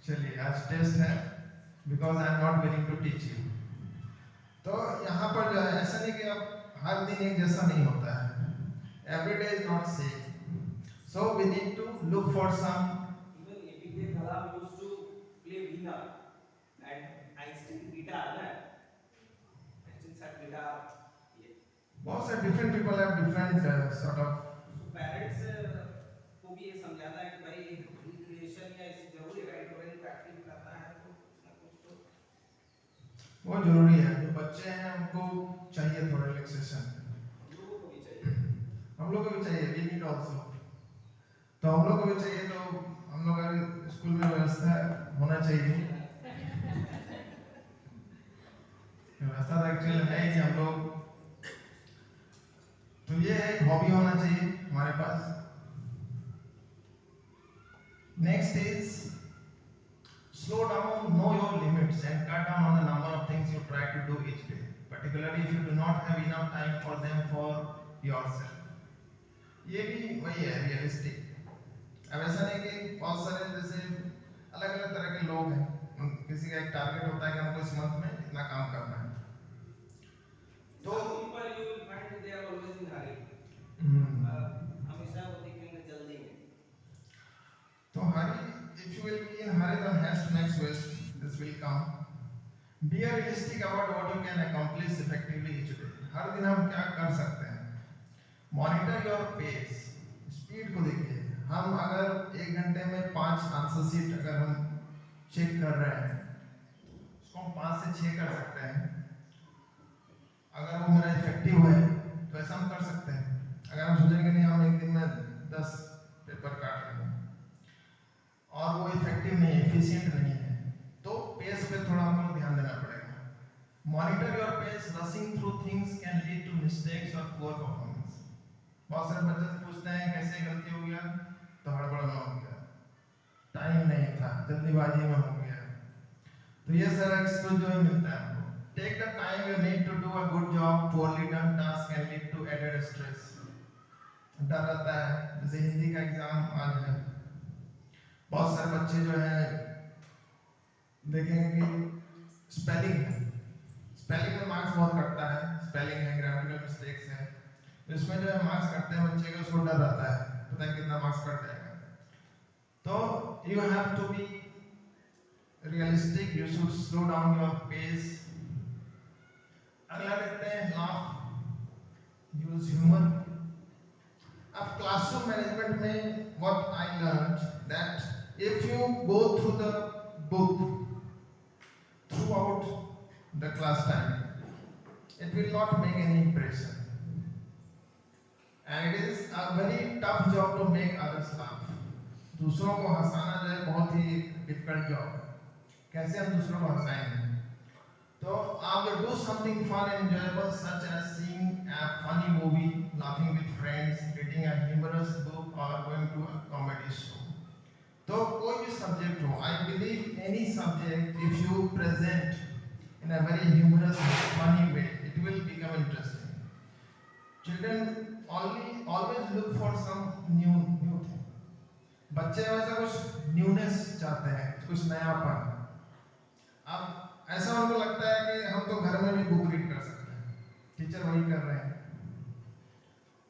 चलिए आज टेस्ट है because I am not willing to teach you. तो यहाँ पर जो है ऐसा नहीं कि अब हर दिन एक जैसा नहीं होता है, every day is not same, so we need to look for some. Even APJ Kalam used to play veena and Einstein guitar, na? Einstein said guitar. Yeah. बहुत से different people have different sort of. So parents को भी ये समझाना है कि भाई recreation या ऐसी जरूरी राइट और प्रैक्टिस करना है तो कुछ ना कुछ तो वो जरूरी है। जो बच्चे हैं उनको चाहिए थोड़ा रिलैक्सेशन, हम लोगों को भी चाहिए। हम लोग को भी चाहिए, we need also। तो हम लोग को भी चाहिए, तो हम लोग का स्कूल में व्यवस्था होना चाहिए। व्यवस्था तो एक्चुअली है ही हम लोग। तो ये एक हॉबी होना चाहिए हमारे पास। Next is slow down, know your limits and cut down on the number of things you try to do each day, particularly if you do not have enough time for them for yourself. ये भी वही है realistic. अब ऐसा नहीं कि बहुत सारे जैसे अलग अलग तरह के लोग हैं, किसी का एक टारगेट होता है कि हमको इस मंथ में इतना काम करना है। तो Some people you will find they are always in hurry. हमेशा वो दिखेंगे जल्दी में। तो हरी, if you will be in hurry, then haste makes waste. This will come. Be realistic about what you can accomplish effectively each day. हर दिन हम क्या कर सकते हैं? Monitor your pace. स्पीड को देखिए। हम अगर 1 घंटे में 5 आंसर शीट अगर हम चेक कर रहे हैं, उसको हम 5 से 6 कर सकते हैं। अगर वो मेरा इफेक्टिव है तो ऐसा हम कर सकते हैं। अगर हम सोचेंगे नहीं हम एक दिन में 10 पेपर काट लेंगे और वो इफेक्टिव नहीं है, एफिशिएंट नहीं है, तो पेस पे थोड़ा हमको ध्यान देना पड़ेगा। Monitor your pace, rushing through things can lead to mistakes और पुअर परफॉर्मेंस। बहुत सारे बच्चे से पूछते हैं कैसे गलती हो गया, तो हड़बड़ में हो गया, टाइम नहीं था, जल्दीबाजी में हो गया। तो ये सारा एक्सक्यूज जो है मिलता है हमको। Take the time you need to do a good job, poorly done task can lead to added stress। डर रहता है, जैसे हिंदी का एग्जाम आज है, बहुत सारे बच्चे जो है देखेंगे कि स्पेलिंग है, स्पेलिंग में मार्क्स बहुत कटता है, स्पेलिंग है, ग्रामेटिकल मिस्टेक्स है, तो इसमें जो है मार्क्स कटते हैं बच्चे को, उसको डर रहता है, पता है कितना मार्क्स कट जाएगा। तो you have to be realistic, you should slow down your pace. अगला देखते हैं लाफ, यूज ह्यूमर। अब क्लासरूम मैनेजमेंट में what I learned that if you go through the book throughout the class time, it will not make any impression, and it is a very tough job to make others laugh। दूसरों को हंसाना जो है बहुत ही difficult job है। कैसे हम दूसरों को हंसाएंगे? तो आप जो do something fun and enjoyable such as seeing a funny movie, laughing with friends, reading a humorous book or going to a comedy show। तो कोई भी सब्जेक्ट हो, I believe any subject if you present in a very humorous funny way, it will become interesting. Children always look for some new thing. बच्चे वैसा कुछ newness चाहते हैं, कुछ नयापन। अब ऐसा उनको लगता है कि हम तो घर में भी बुक रीड कर सकते हैं, टीचर वही कर रहे हैं।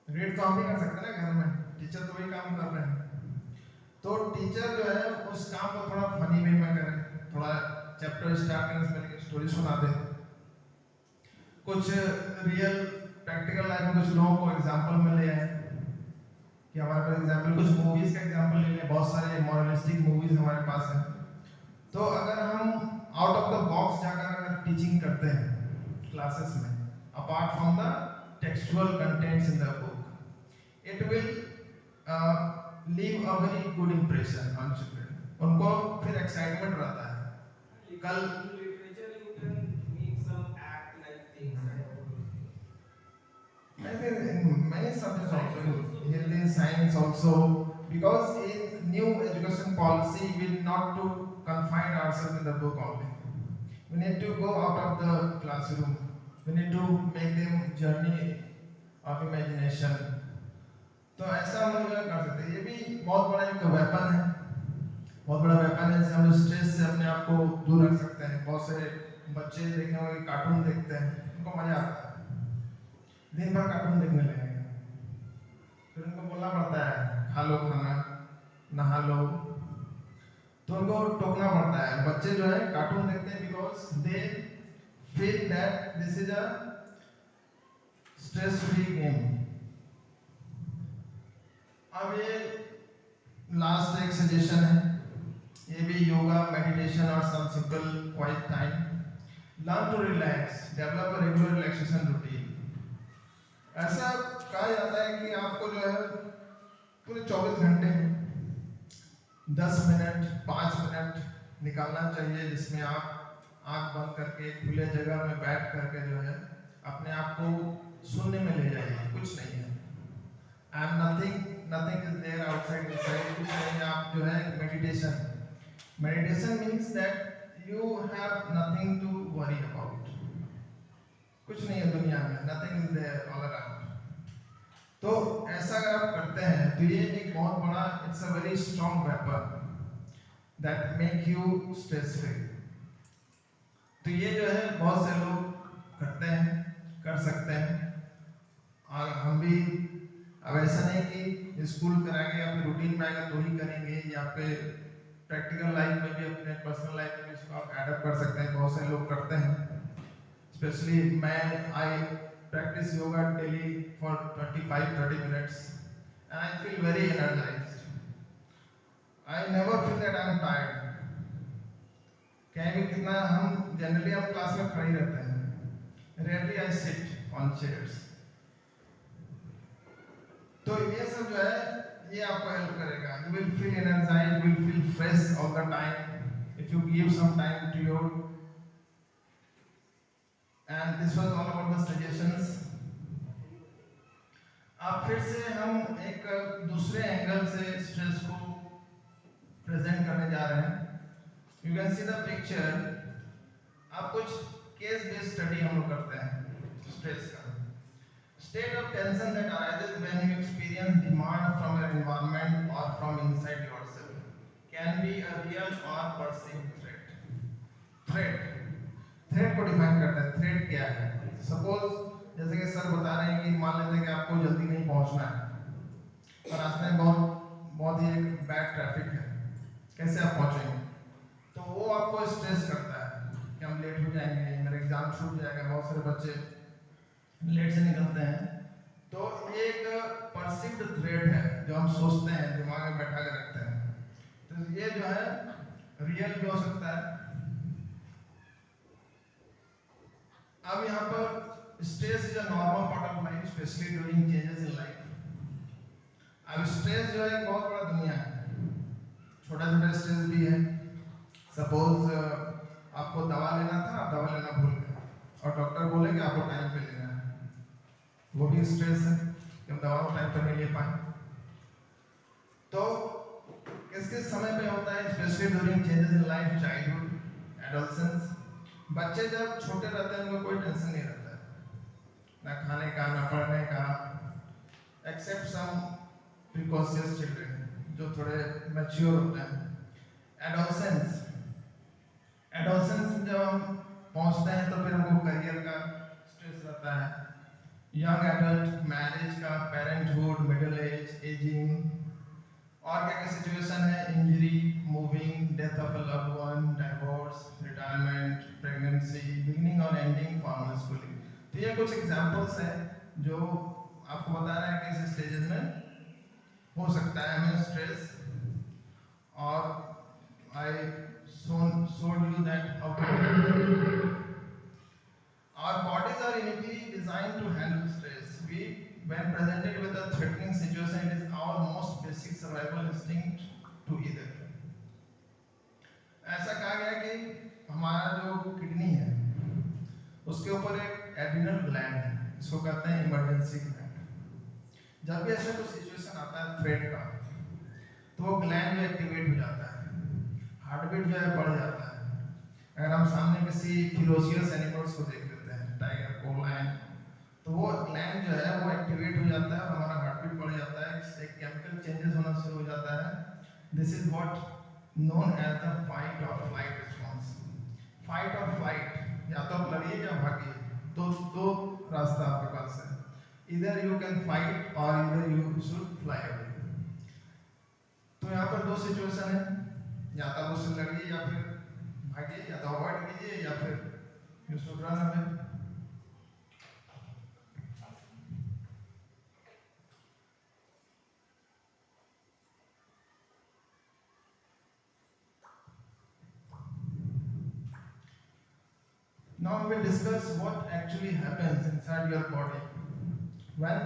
रीड तो हम भी कर सकते हैं ना घर में, टीचर तो वही काम कर रहे हैं। तो टीचर जो है उस काम को थोड़ा फनी वे में करे, थोड़ा चैप्टर स्टार्ट करने से पहले स्टोरी सुना दे, कुछ रियल प्रैक्टिकल लाइफ में कुछ लोगों को एग्जांपल में ले आए कि हमारे पास एग्जाम्पल कुछ मूवीज का एग्जाम्पल ले लें, बहुत सारे मॉरलिस्टिक मूवीज हमारे पास हैं। तो अगर हम आउट ऑफ द बॉक्स जाकर अगर टीचिंग करते हैं क्लासेस में, apart from the textual contents in the book, it will leave a very good impression on children. उनको फिर एक्साइटमेंट रहता है। कल literature you can make some act like things and all those things. I think in many subjects also, in Hindi, science also, because in new education policy, we not to confine ourselves in the book only. We need to go out of the classroom. We need to make them journey of imagination. तो ऐसा हम लोग कर सकते हैं। ये भी बहुत बड़ा एक वेपन है, बहुत बड़ा वेपन है, जिससे हम लोग स्ट्रेस से अपने आप को दूर रख सकते हैं। बहुत से बच्चे देखने वाले कार्टून देखते हैं, उनको मजा आता है, दिन भर कार्टून देखने लगेंगे, फिर उनको बोलना पड़ता है खा लो खाना, नहा लो, तो उनको टोकना पड़ता है। बच्चे जो है कार्टून देखते हैं because they feel that this is a stress free game. अब ये लास्ट एक सजेशन है, ये भी योगा, मेडिटेशन और some simple quiet time. Learn to relax, develop a regular relaxation routine. ऐसा कहा जाता है कि आपको जो है पूरे 24 घंटे में 10 मिनट 5 मिनट निकालना चाहिए, जिसमें आप आंख बंद करके खुले जगह में बैठ करके जो है अपने आप को शून्य में ले जाइए। कुछ नहीं है, and nothing is there outside inside, कुछ नहीं। आप जो है meditation means that you have nothing to worry about. कुछ नहीं है दुनिया में, nothing is there all around. तो ऐसा अगर आप करते हैं तो ये एक बहुत बड़ा, it's a very strong weapon that make you stress free. तो ये जो है बहुत से लोग करते हैं, कर सकते हैं, और हम भी। अब ऐसा नहीं कि स्कूल कराएंगे या फिर रूटीन में आएगा तो ही करेंगे, या फिर प्रैक्टिकल लाइफ में भी, अपने पर्सनल लाइफ में भी इसको आप एडअप कर सकते हैं। बहुत से लोग करते हैं, स्पेशली मैं आई practice yoga daily for 25-30 minutes and I feel very energized. I never feel that I am tired. क्या है कि कितना हम जनरली हम क्लास में खड़े रहते हैं, rarely I sit on chairs. तो ये सब जो है ये आपको हेल्प करेगा। You will feel energized, you will feel fresh all the time if you give some time to your. And this was all about the suggestions. अब फिर से हम एक दूसरे एंगल से स्ट्रेस को प्रेजेंट करने जा रहे हैं। You can see the picture. अब कुछ केस बेस्ड स्टडी हम लोग करते हैं स्ट्रेस का। State of tension that arises when you experience demand from your environment और from inside yourself can be a real or perceived threat. Threat को define करते हैं, थ्रेट क्या है। सपोज जैसे कि सर बता रहे हैं कि मान लेते हैं कि आपको जल्दी नहीं पहुंचना है और रास्ते में बहुत ही एक बैड ट्रैफिक है, कैसे आप पहुंचेंगे? तो वो आपको स्ट्रेस करता है कि हम लेट हो जाएंगे, मेरा एग्जाम छूट जाएगा। बहुत सारे बच्चे लेट से निकलते हैं। तो ये एक परसीव्ड थ्रेट है जो हम सोचते हैं, दिमाग में बैठा के रखते हैं। तो ये जो है रियल भी हो सकता है। अब यहाँ पर stress is a normal part of life, specially during changes in life. अब स्ट्रेस जो है बहुत बड़ा दुनिया है, छोटा छोटा स्ट्रेस भी है। सपोज आपको दवा लेना था, आप दवा लेना भूल गए और डॉक्टर बोले कि आपको टाइम पे लेना है, वो भी स्ट्रेस है कि हम दवा टाइम पर नहीं ले पाए। तो किस किस समय पे होता है, specially during changes in life, childhood, adolescence. बच्चे जब छोटे रहते हैं उनको कोई टेंशन नहीं रहता है, ना खाने का ना पढ़ने का, एक्सेप्ट सम प्रिकॉशियस चिल्ड्रन जो थोड़े मैच्योर होते हैं। एडोलसेंस जब हम पहुंचते हैं तो फिर हमको करियर का स्ट्रेस रहता है। यंग एडल्ट, मैरिज का, पेरेंटहुड, मिडिल एज, एजिंग, और क्या क्या सिचुएशन है, injury, moving, death of a loved one, divorce, retirement, pregnancy, beginning और एंडिंग फॉर्मल स्कूलिंग। तो ये कुछ एग्जांपल्स हैं जो आपको बता रहा है कि इस स्टेजेस में हो सकता है हमें स्ट्रेस, और आई showed you that how to handle. Our bodies are uniquely designed to handle stress. When presented with a threatening situation, it is our most basic survival instinct to either. ऐसा कहा गया कि हमारा जो किडनी है उसके ऊपर एक एड्रिनल ग्लैंड है, इसको कहते हैं इमरजेंसी ग्लैंड। जब भी ऐसा कोई सिचुएशन आता है थ्रेट का, तो वो ग्लैंड जो एक्टिवेट हो जाता है, हार्ट बीट जो है बढ़ जाता है। अगर हम सामने किसी फिरोशियस एनिमल्स को देख लेते हैं, टाइगर को, लायन, तो वो ग्लैंड जो है वो एक्टिवेट हो जाता है और हमारा हार्ट बीट बढ़ जाता है, एक केमिकल चेंजेस होना शुरू हो जाता है। This is what known as the fight or flight response. Fight or flight, या तो आप लड़िए या भागिए, दो रास्ता आपके पास है। Either you can fight or either you should fly away. तो यहाँ पर दो सिचुएशन है, या तो आप उससे लड़िए या फिर भागिए, या तो अवॉइड कीजिए या फिर you should run away. Now we will discuss what actually happens inside your body when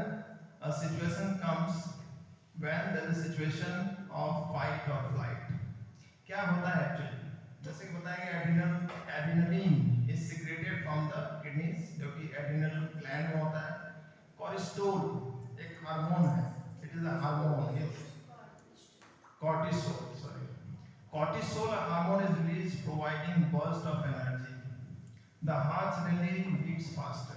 a situation comes, when there is a situation of fight or flight. क्या होता है actually? जैसे कि बताया कि adrenaline is secreted from the kidneys, जो कि adrenal gland में होता है। cortisol एक हार्मोन है, it is a hormone, cortisol, cortisol hormone is released providing burst of energy. The heart suddenly beats faster.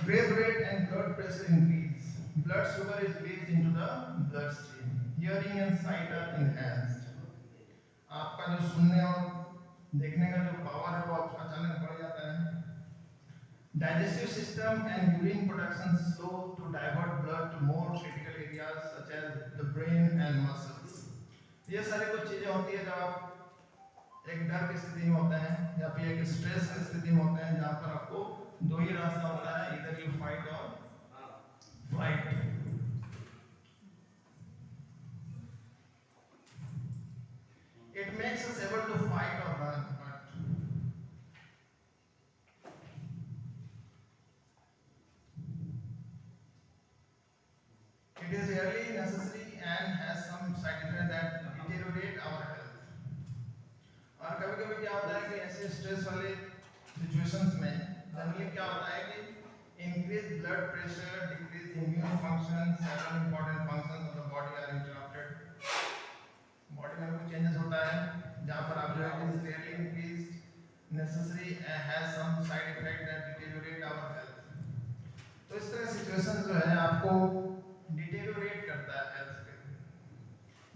Breath rate and blood pressure increase. Blood sugar is released into the bloodstream. Hearing and sight are enhanced. आपका जो सुनने और देखने का जो power है वो अचानक बढ़ जाता है। Digestive system and urine production slow to divert blood to more critical areas such as the brain and muscles. ये सारी कुछ चीजें होती है जब आप एक डर की स्थिति में होते हैं या फिर एक स्ट्रेस की स्थिति में होते हैं, जहाँ पर आपको दो ही रास्ता होता है, either you fight or flight. It makes us able to fight or run, but it is really necessary and has some side effects that deteriorate our health. और कभी-कभी क्या होता है कि ऐसे स्ट्रेस वाले सिचुएशंस में जनरली क्या होता है कि increased blood pressure, decreased immune function, several important functions of the body are interrupted. Body में कुछ चेंजेस होता है जहाँ पर आप जो है is really increased, necessary has some side effect that deteriorate our health. तो इस तरह सिचुएशन जो है आपको डिटेरियोरेट करता है हेल्थ पे,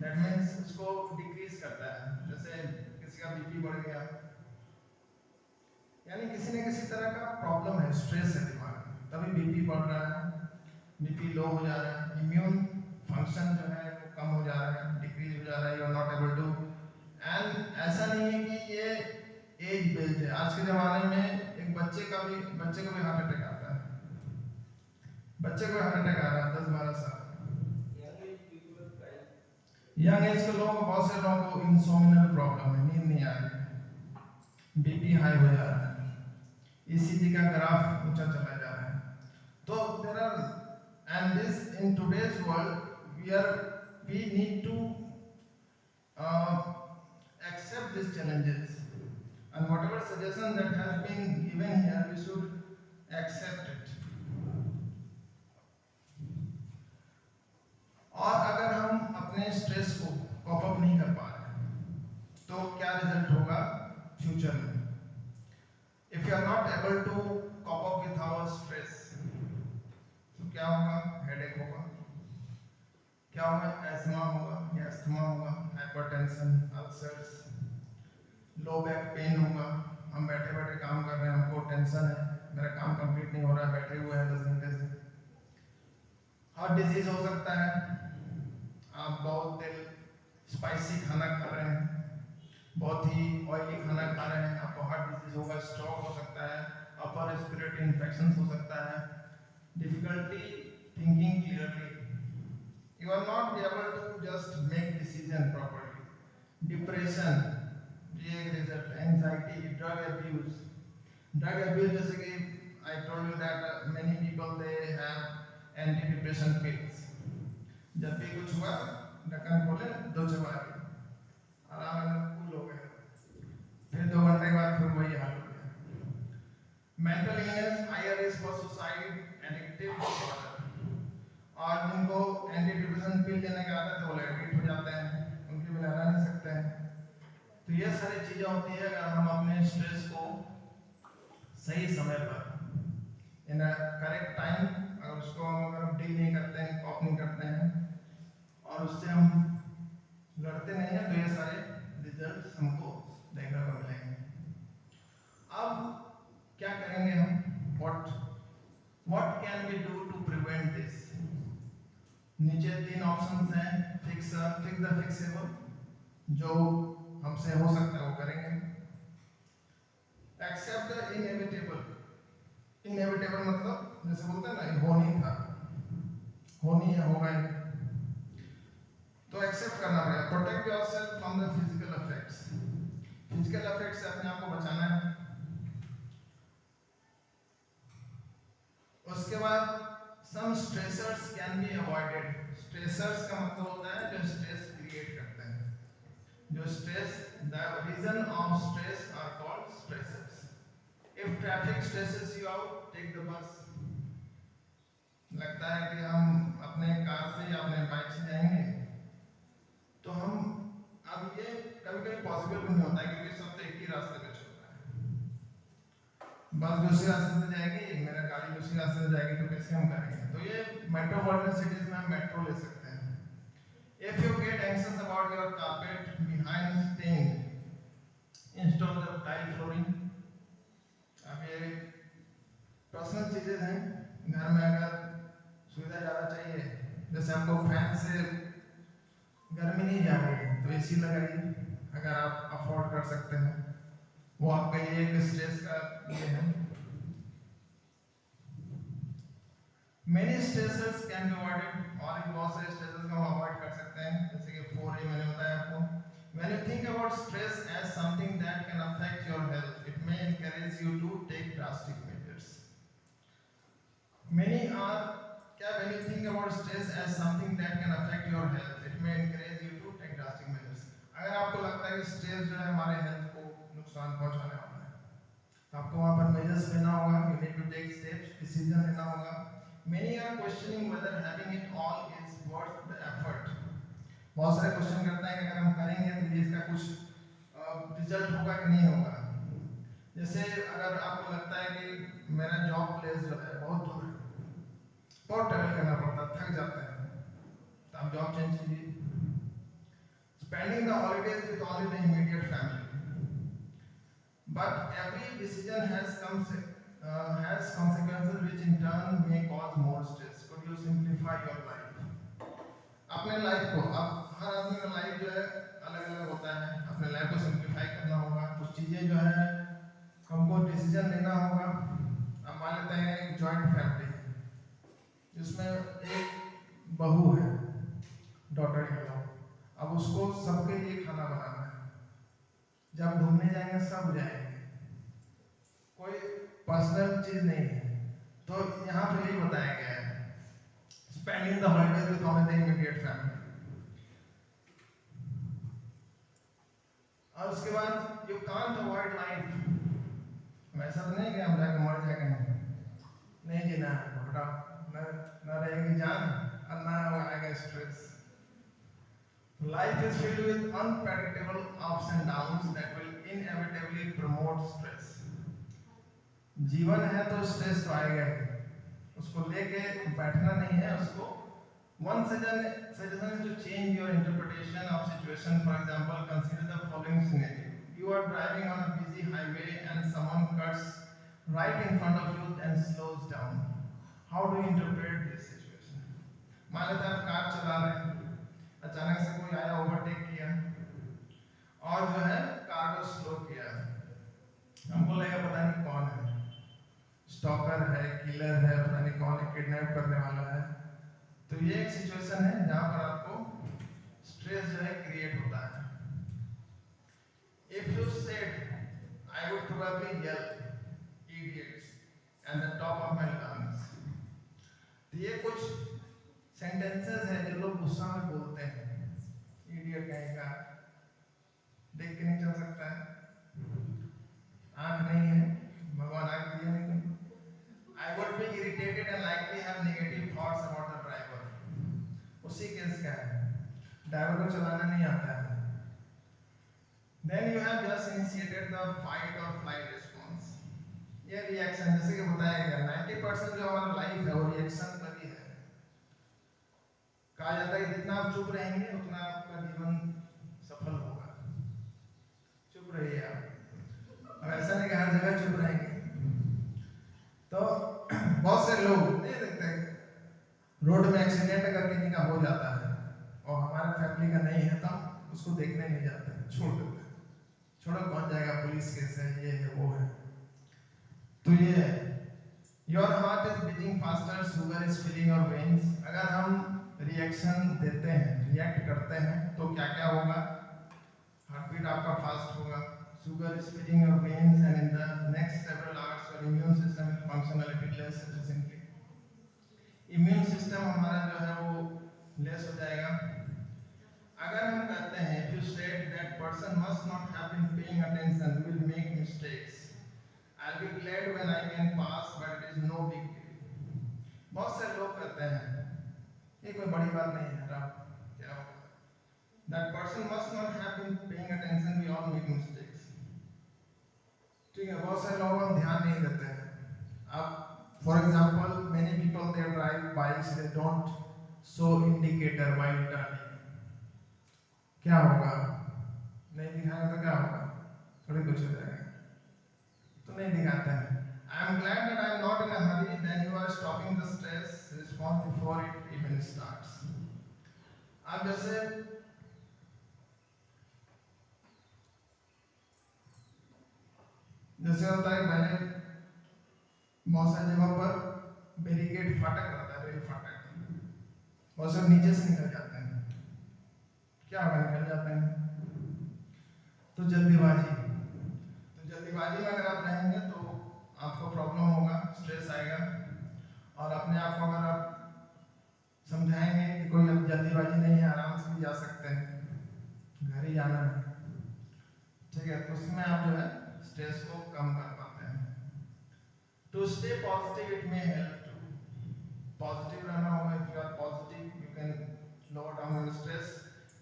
दैट मींस उसको डिक्रीज करता है। जैसे किसी का बीपी बढ़ गया, यानी किसी न किसी तरह का प्रॉब्लम है, स्ट्रेस है दिमाग में, तभी बीपी बढ़ रहा है, बीपी लो हो जा रहा है, इम्यून फंक्शन जो है वो कम हो जा रहा है, डिक्रीज हो जा रहा है, you are not able to. And ऐसा नहीं है कि ये एज बेस्ड है। आज के ज़माने में एक बच्चे को भी हार्ट अटैक आता है, बच्चे को हार्ट अटैक आ रहा है 10-12 साल। यंग एज के लोगों को, बहुत से लोगों को इंसोम्नियल प्रॉब्लम है, नींद नहीं आ रही है, बीपी हाई हो जा रहा है, ईसीजी का ग्राफ ऊंचा चला जा रहा है। तो there are, and this in today's world we need to accept these challenges, and whatever suggestion that has been given here, we should accept it. और अगर हम अपने स्ट्रेस को कॉप अप नहीं कर पा रहे तो क्या रिजल्ट होगा फ्यूचर में? If you are not able to cope up with our stress, तो क्या होगा? हेडेक होगा, क्या होगा? एस्मा होगा या अस्थमा होगा, hypertension, ulcers, low back pain होगा। हम बैठे बैठे काम कर रहे हैं, हमको टेंशन है, मेरा काम कंप्लीट नहीं हो रहा है, बैठे हुए हैं 10 घंटे से। हार्ट डिजीज हो सकता है, आप बहुत तेल स्पाइसी खाना खा रहे हैं, बहुत ही ऑयली खाना खा रहे हैं, आपको हार्ट डिजीज होगा, स्ट्रोक हो सकता है, अपर रेस्पिरेटरी इन्फेक्शन हो सकता है। difficulty thinking clearly. You will not be able to just make decision properly. Depression, ये एक result, anxiety, drug abuse. Drug abuse जैसे कि I told you that many people they have antidepressant pills. जब भी कुछ हुआ ढक्कन खोले दो चबा के आराम से कूल हो गए, फिर 2 घंटे के बाद फिर वही हाल हो गया. Mental illness, higher risk for suicide, addictive disorder. और जिनको एंटीडिप्रेसेंट पिल लेने की आदत है वो एडिक्ट हो जाते हैं, उनके बिना रह नहीं सकते हैं. तो ये सारी चीजें होती है अगर हम अपने स्ट्रेस को सही समय पर इन करेक्ट टाइम अगर उसको हम अगर डील नहीं करते हैं, कॉप नहीं करते हैं और उससे हम लड़ते नहीं हैं तो ये सारे रिजल्ट्स हमको देखने को मिलेंगे. अब क्या करेंगे हम? What can we do to prevent this? नीचे 3 ऑप्शंस हैं. फिक्स द फिक्सेबल, जो हमसे हो सकता है वो करेंगे. Accept the inevitable. इनएविटेबल मतलब जैसे बोलते हैं ना हो नहीं था, हो नहीं है, होगा ही, तो एक्सेप्ट करना पड़ेगा. Protect yourself from the physical effects. Physical effect से अपने आप को बचाना है. उसके बाद some stressors can be avoided. Stressors का मतलब होता है जो स्ट्रेस क्रिएट करते हैं. जो stress, the reason of stress are called stressors. If traffic stresses you out, take the bus. लगता है कि हम अपने कार से या अपने बाइक से जाएंगे तो हम अब ये कभी-कभी पॉसिबल नहीं होता है क्योंकि सब तो एक ही रास्ते पे चलता है. बस दूसरे रास्ते से जाएगी, मेरा गाड़ी दूसरे रास्ते से जाएगी, तो कैसे हम करेंगे? तो ये मेट्रोपॉलिटन सिटीज में हम मेट्रो ले सकते हैं. If you get anxious about your carpet behind stained, install the tile flooring. अब ये पर्सनल चीजें हैं. घर में अगर सुविधा ज़्यादा चाहिए, जैसे आपको फैन से गर्मी नहीं जा रही है तो एसी लगाइए अगर आप अफोर्ड कर सकते हैं. वो आपके लिए एक स्ट्रेस का ये है. Many stressors can be avoided, और एक बहुत सारे स्ट्रेसर्स को हम अवॉइड कर सकते हैं, जैसे कि 4A मैंने बताया आपको. When you think about stress as something that can affect your health, it may encourage you to take drastic measures. Many are क्या when you think about stress as something that can affect your health, it may encourage you to take drastic measures. अगर आपको लगता है कि stress जो है हमारे health को नुकसान पहुंचाने वाला है, तो आपको वहाँ पर मेजर्स लेना होगा. You need to take steps, decision लेना होगा. Many are questioning whether having it all is worth the effort. बहुत सारे क्वेश्चन करते हैं कि अगर हम करेंगे तो ये इसका कुछ रिजल्ट होगा कि नहीं होगा. जैसे अगर आपको लगता है कि मेरा जॉब प्लेस जो है बहुत दूर है, बहुत ट्रैवल करना पड़ता है, थक जाते हैं, तो आप जॉब चेंज कीजिए. Spending the holidays with only the immediate family. But every decision has consequences which in turn may cause more stress. Could you simplify your life? अपने लाइफ को, अब हर आदमी का लाइफ जो है अलग अलग होता है. अपने लाइफ को सिंप्लीफाई करना होगा. कुछ चीज़ें जो है हमको डिसीजन लेना होगा. अब मान लेते हैं एक जॉइंट फैमिली जिसमें एक बहू है, डॉटर इन लॉ. अब उसको सबके लिए खाना बनाना है. जब घूमने जाएंगे सब जाएंगे, कोई पर्सनल चीज नहीं है. तो यहाँ पे यही बताया गया है, spending the holidays with only the immediate family. और उसके बाद you can't avoid life. ऐसा तो नहीं कि हम जाके मर जाएंगे, नहीं जीना है, न रहेगी जान और ना आएगा stress. Life is filled with unpredictable ups and downs that will inevitably promote stress. जीवन है तो स्ट्रेस तो आएगा ही, उसको लेके बैठना नहीं है. उसको one suggestion is to change your interpretation of situation. For example, consider the following scenario: you are driving on a busy highway and someone cuts right in front of you and slows down. How do you interpret this situation? मान लेते हैं आप car चला रहे हैं, अचानक से कोई आया, ओवरटेक किया और जो है कार को स्लो किया. हमको लगा पता नहीं कौन है. स्टॉकर है, किलर है, पता नहीं कौन है, किडनैप करने वाला है। तो ये एक सिचुएशन है जहां पर आपको स्ट्रेस जो है क्रिएट होता है। If you said, I would probably yell, idiots, at the top of my lungs. तो ये कुछ सेंटेंसेस हैं जो लोग गुस्सा में बोलते हैं। इडियट कहेगा, देख के नहीं चल सकता है, आंख नहीं है, भगवान आंख दिया नहीं। I would be irritated and likely have negative thoughts about the driver. उसी केस का है, ड्राइवर को चलाना नहीं आता है। Then you have just initiated the fight or flight response. ये रिएक्शन जैसे कि बताया गया 90% जो हमारा लाइफ है वो रिएक्शन पर ही है। कहा जाता है कि जितना आप चुप रहेंगे उतना आपका जीवन सफल होगा। चुप रहिए आप, अब ऐसा नहीं कि हर जगह चुप रहेंगे। तो बहुत से लोग नहीं देखते, रोड में एक्सीडेंट अगर किसी का हो जाता है और हमारे फैमिली का नहीं है तो हम उसको देखने नहीं जाते, छोड़ देते हैं, छोड़ो कौन जाएगा, पुलिस केस है, ये है वो है। तो ये है, your heart is beating faster, sugar is filling your veins. अगर हम रिएक्शन देते हैं, रिएक्ट करते हैं तो क्या क्या होगा, हार्ट बीट आपका फास्ट होगा, sugar is filling your veins and in the next several hours your immune system will function a little less efficiently. Immune system हमारा जो है वो लेस हो जाएगा। अगर हम कहते हैं if you said that person must not have been paying attention, we will make mistakes. I'll be glad when I can pass, but it is no big deal. बहुत से लोग कहते हैं ये कोई बड़ी बात नहीं है, आप क्या होगा, that person must not have been paying attention, we all make mistakes. ठीक है, बहुत से लोग हम ध्यान नहीं देते हैं। अब for example, many people they drive bikes, they don't show indicator while turning. क्या होगा, नहीं दिखाएगा तो क्या होगा, थोड़ी कुछ हो जाएगा, तो नहीं दिखाते हैं। I am glad that I am not in a hurry, then you are stopping the stress response before it even starts. अब जैसे होता है, मैंने बहुत सारी जगहों पर बैरिकेड फाटक रहता है, रेल फाटक, और सब नीचे से निकल जाते हैं। क्या होगा, निकल जाते हैं तो जल्दीबाजी में अगर आप रहेंगे तो आपको प्रॉब्लम होगा, स्ट्रेस आएगा। और अपने आप को अगर आप समझाएंगे कि कोई अब जल्दीबाजी नहीं है, आराम से भी जा सकते हैं, घर ही जाना है, ठीक है, तो उसमें आप जो है स्ट्रेस को कम कर पाते हैं। To stay positive, it may help to positive रहना होगा। If you are positive, you can lower down your stress.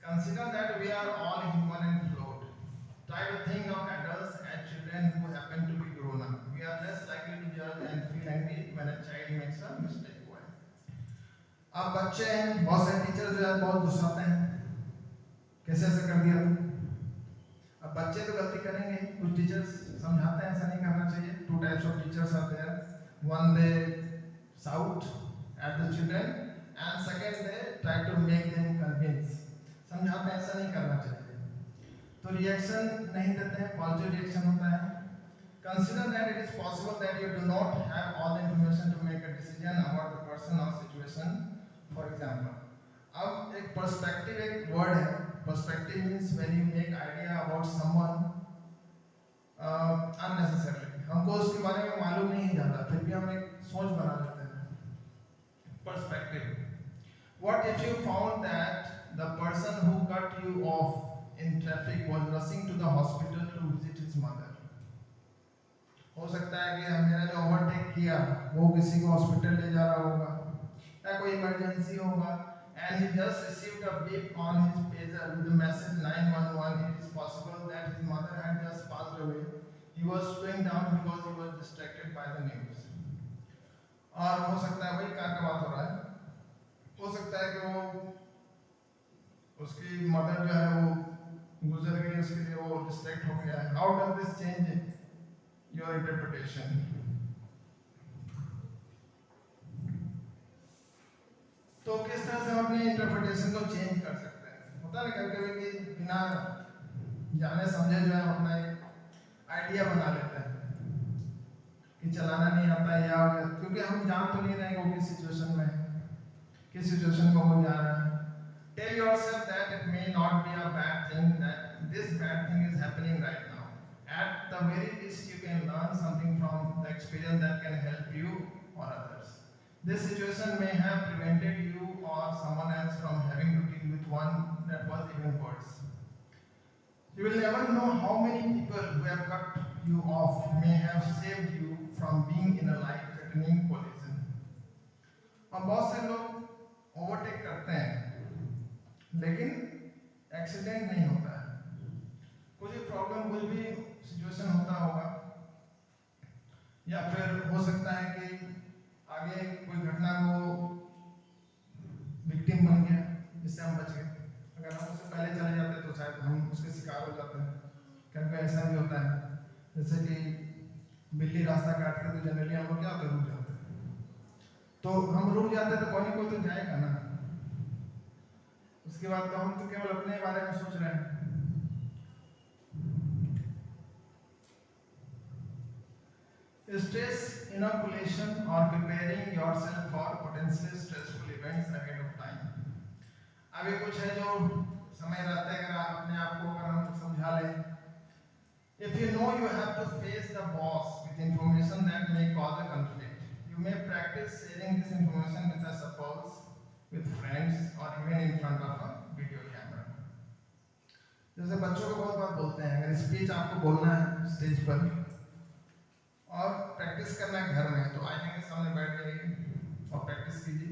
Consider that we are all human and flawed. Try to think of adults and children who happen to be grown up. We are less likely to judge and feel angry when a child makes a mistake. अब बच्चे हैं, बहुत सारे teacher जो है बहुत गुस्साते हैं, कैसे ऐसे कर दिया तुम। अब बच्चे तो गलती करेंगे, कुछ टीचर्स समझाते हैं ऐसा नहीं करना चाहिए। Two types of teachers are there. One, they shout at the children, and second, they try to make them convince. समझाते हैं ऐसा नहीं करना चाहिए। तो रिएक्शन नहीं देते हैं, पॉजिटिव रिएक्शन होता है। Consider that it is possible that you do not have all the information to make a decision about the person or situation. For example, अब एक पर्सपेक्टिव एक वर्ड है। Perspective means when you make idea about someone unnecessarily, हमको उसके बारे में मालूम नहीं जाता, फिर भी हम एक सोच बना लेते हैं। Perspective, what if you found that the person who cut you off in traffic was rushing to the hospital to visit his mother. हो सकता है कि मेरा जो ओवरटेक किया वो किसी को हॉस्पिटल ले जा रहा होगा या कोई इमरजेंसी होगा, and he just received a beep on his pager with the message 911. It is possible that his mother had just passed away. He was slowing down because he was distracted by the news. और हो सकता है वही car का बात हो रहा है, हो सकता है कि वो उसकी मदर जो है वो गुजर गई, उसके लिए वो डिस्ट्रैक्ट हो गया है। How does this change your interpretation? तो किस तरह से हम अपने इंटरप्रिटेशन को चेंज कर सकते हैं। होता है ना कभी-कभी कि बिना जाने समझे जो है अपना एक आइडिया बना लेते हैं कि चलाना नहीं आता या क्योंकि हम जान तो नहीं रहे हैं वो किस सिचुएशन में है, किस सिचुएशन में वो जा रहा है. Tell yourself that it may not be a bad thing, that this bad thing is happening right now. At the very least, you can learn something from the experience that can help you or others. This situation may have prevented you or someone else from having to deal with one that was even worse. You will never know how many people who have cut you off may have saved you from being in a life-threatening collision. और बहुत से लोग overtake करते हैं लेकिन accident नहीं होता है, कुछ भी प्रॉब्लम कुछ भी सिचुएशन होता होगा या फिर हो सकता है कि आगे कोई घटना को विक्टिम बन गया जिससे हम बच गए. अगर हम उससे पहले चले जाते तो शायद हम उसके शिकार हो जाते हैं. क्योंकि ऐसा भी होता है जैसे कि बिल्ली रास्ता काटते तो जनरली हम लोग क्या होते रुक जाते हैं, तो हम रुक जाते तो कोई ना कोई तो जाएगा ना. उसके बाद तो हम तो केवल अपने बारे में सोच रहे हैं. Stress inoculation or preparing yourself for potentially stressful events ahead of time. अभी कुछ है जो समय रहते अगर आप अपने आप को अगर हम समझा लें. If you know you have to face the boss with information that may cause a conflict, you may practice sharing this information with a spouse, with friends, or even in front of a video camera. जैसे बच्चों को बहुत बार बोलते हैं अगर speech आपको बोलना है स्टेज पर और प्रैक्टिस करना है घर में तो आईने के सामने बैठ जाइए और प्रैक्टिस कीजिए,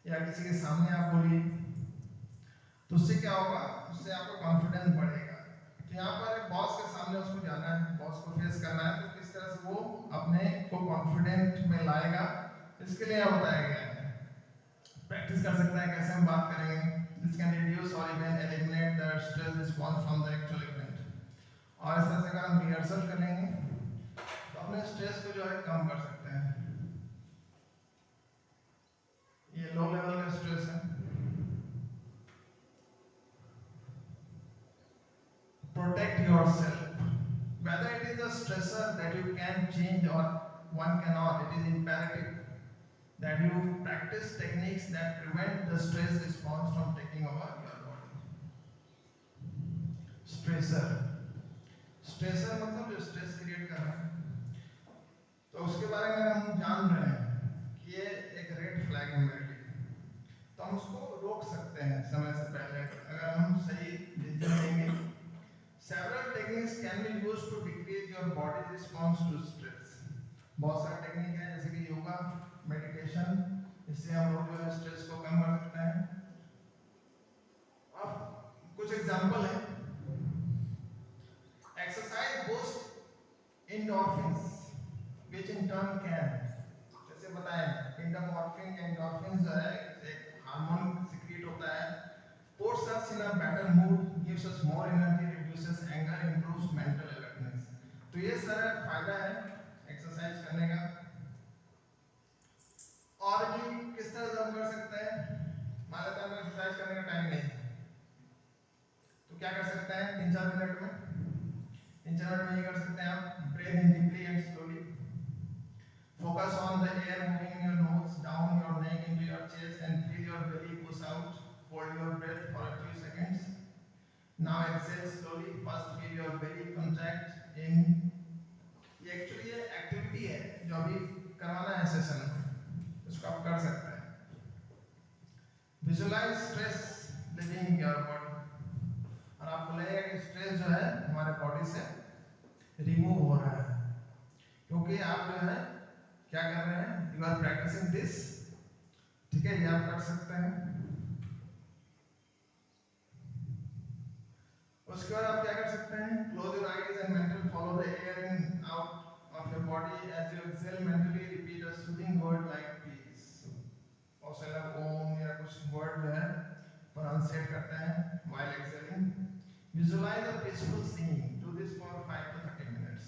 या किसी के सामने आप बोलिए. तो उससे क्या होगा, उससे आपका कॉन्फिडेंस बढ़ेगा. तो यहाँ पर बॉस के सामने उसको जाना है, बॉस को फेस करना है, तो किस तरह से वो अपने को कॉन्फिडेंट में लाएगा इसके लिए यहाँ बताया गया है. प्रैक्टिस कर सकता है कैसे हम बात करेंगे. दिस कैन रिड्यूस और even eliminate the stress response from the actual event. और इस तरह से अगर हम रिहर्सल करेंगे तो अपने स्ट्रेस को जो है कम कर सकते हैं. ये लो लेवल का स्ट्रेस है. Protect yourself. Whether it is a stressor that you can change or one cannot, it is imperative that you practice techniques that prevent the stress response from taking over your body. Stressor. Stressor मतलब जो stress create कर रहा है, तो उसके बारे में अगर हम जान रहे हैं कि ये एक रेड फ्लैग है मेरे लिए, तो हम उसको रोक सकते हैं समय से पहले अगर हम सही डिसीजन लेंगे. Several techniques can be used to decrease your body's response to stress. बहुत सारे टेक्निक हैं जैसे कि योगा, मेडिटेशन, इससे हम लोग जो है स्ट्रेस को कम कर सकते हैं. अब कुछ एग्जांपल हैं. Exercise boosts endorphins, which in turn can, जैसे बताएं endorphins जो है एक हार्मोन सिक्रीट होता है. Puts us in a better mood, gives us more energy, reduces anger, improves mental alertness. तो ये सारा फायदा है एक्सरसाइज करने का. और भी किस तरह से हम कर सकते हैं. मान लेते हैं एक्सरसाइज करने का टाइम नहीं है तो क्या कर सकते हैं 3-4 मिनट में ये कर सकते हैं आप. Breathe in deeply and slowly. Focus on the air moving in your nose, down your neck into your chest, and feel your belly push out. Hold your breath for a few seconds. Now exhale slowly. First feel your belly contract in. ये actually ये activity है जो अभी करवाना है session में, इसको आप कर सकते हैं. Visualize stress leaving your body. और आपको लगेगा कि स्ट्रेस जो है हमारे बॉडी से रिमूव हो रहा है क्योंकि आप जो है क्या कर रहे हैं. You are practising this. ठीक है, ये आप कर सकते हैं. उसके बाद आप क्या कर सकते हैं. Close your eyes and mentally follow the air in out of your body as you exhale. Mentally repeat a soothing word like peace. और से अलग ओम या कुछ वर्ड जो है प्रोनाउंसिएट करते हैं while exhaling. Visualise a peaceful scene. Do this for 5 to 30 minutes.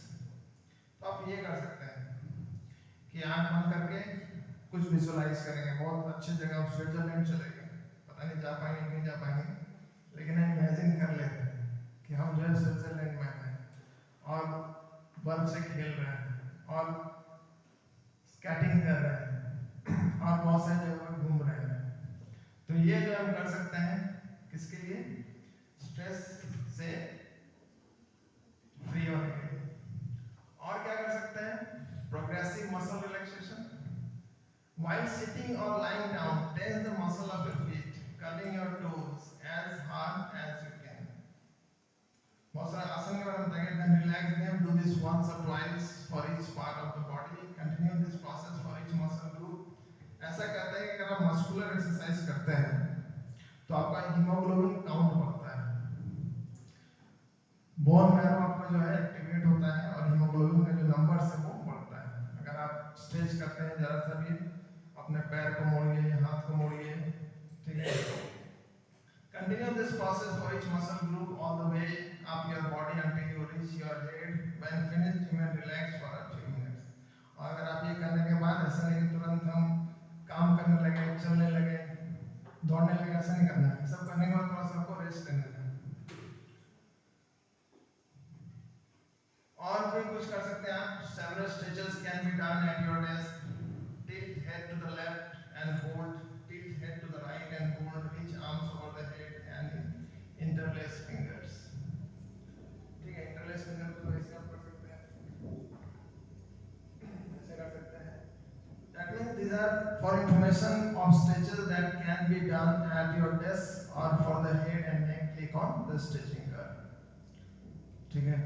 तो आप ये कर सकते हैं कि आंख बंद करके कुछ विजुअलाइज करेंगे. बहुत अच्छी जगह स्विट्जरलैंड चले गए, पता नहीं जा पाएंगे नहीं जा पाएंगे, लेकिन इमेजिन कर लेते हैं कि हम जो है स्विट्जरलैंड में हैं और बर्फ से खेल रहे हैं. और स्केटिंग कर रहे हैं और बहुत सारी जगह पर घूम रहे हैं। तो ये जो हम कर सकते हैं किसके लिए, स्ट्रेस से फ्री होने के लिए। और क्या कर सकते हैं, progressive muscle relaxation. While sitting or lying down, tense the muscle of your feet, curling your toes as hard as you can. बहुत सारे आसन के बारे में बताएंगे, then relax them, do this once or twice for each part of the body, continue this process for each muscle group. ऐसा कहते हैं कि अगर आप मस्कुलर एक्सरसाइज करते हैं तो आपका हीमोग्लोबिन काउंट बढ़ता है, बोन मैरो आपका जो है एक्टिवेट होता है और हीमोग्लोबिन का जो नंबर है वो बढ़ता है। अगर आप स्ट्रेच करते हैं जरा सा भी, अपने पैर को मोड़िए, हाथ को मोड़िए, ठीक है। Continue this process for each muscle group all the way up your body until you reach your head. When finished, you may relax for a few minutes. और अगर आप ये करने के बाद ऐसा नहीं कि तुरंत हम काम करने लगे, चलने लगे, दौड़ने लगे, ऐसा नहीं करना है। सब करने के बाद थोड़ा सा आपको रेस्ट करना है। और भी कुछ कर सकते हैं आप। Several stretches can be done at your desk. Tilt head to the left and hold. Tilt head to the right and hold. Reach arms over the head and interlace fingers. ठीक है, interlace fingers को ऐसे आप कर सकते हैं, ऐसे कर सकते हैं। That means these are for information of stretches that can be done at your desk or for the head and neck. Click on the stretching curve. ठीक है।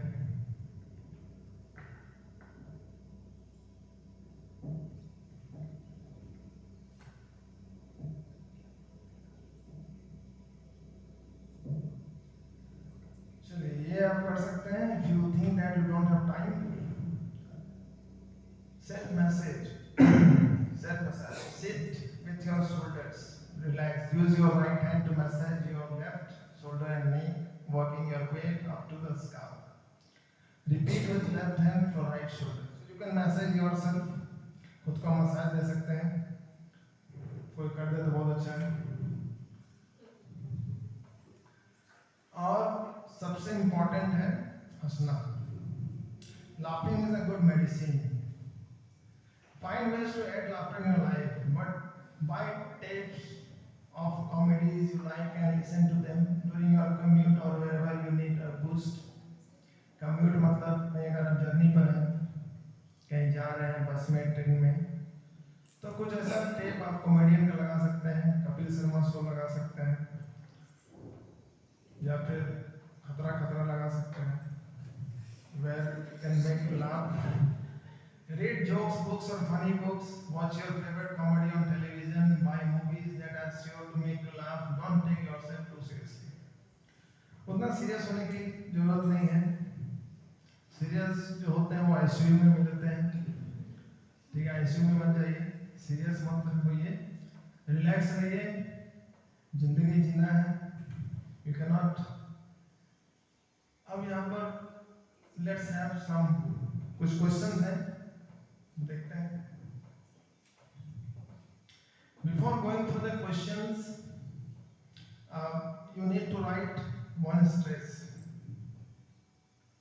चलिए ये आप कर सकते हैं। If you think that you don't have time, self massage. Self massage. Sit with your shoulders relaxed. Use your right hand to massage your left shoulder and neck, working your weight up to the scalp. Repeat with left hand for right shoulder. So you can massage yourself. खुद को massage दे सकते हैं, कोई कर दे तो बहुत अच्छा है। और सबसे इम्पोर्टेंट है हंसना। Laughing is a good medicine. Find ways to add laughter in your life, but buy tapes of comedies you like and listen to them during your commute or wherever you need a boost. Commute मतलब कहीं अगर आप journey पर हैं, कहीं जा रहे हैं बस में, ट्रेन में, तो कुछ ऐसा टेप आप कॉमेडियन का लगा सकते हैं, कपिल शर्मा शो लगा सकते हैं, या फिर खतरा खतरा लगा सकते हैं, where you can make you laugh. Read jokes, books or funny books. Watch your favorite comedy on television. Buy movies that are sure to make you laugh. Don't take yourself too seriously. उतना serious होने की जरूरत नहीं है। Serious जो होते हैं वो आईसीयू में मिलते हैं, ठीक है। आईसीयू में मत जाइए, सीरियस मत होइए, रिलैक्स रहिए। जिंदगी जीना है, यू कैन नॉट। अब यहाँ पर लेट्स हैव सम कुछ क्वेश्चंस हैं, देखते हैं। Before going through the questions, you need to write one stress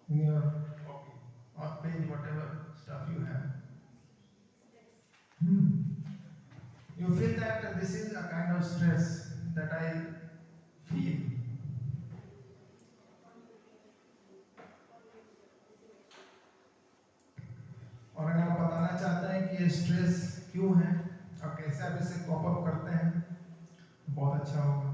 in your copy or page, whatever stuff you have. You feel that this is a kind of stress that I feel. और अगर आप बताना चाहते हैं कि ये stress क्यों है और कैसे आप इसे कॉप अप करते हैं, बहुत अच्छा होगा।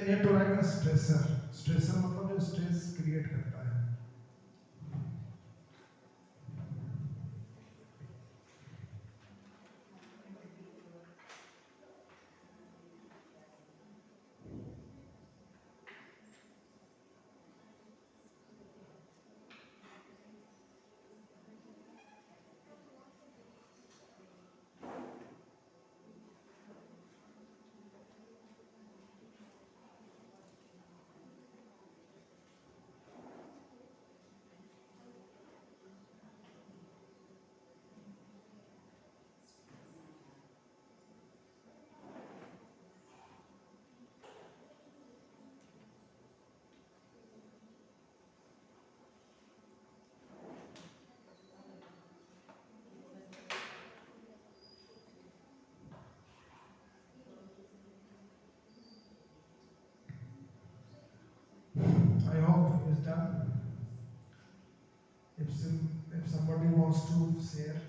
you need to write a stressor. Stressor मतलब जो stress create करता है. I hope it's done. If somebody wants to share.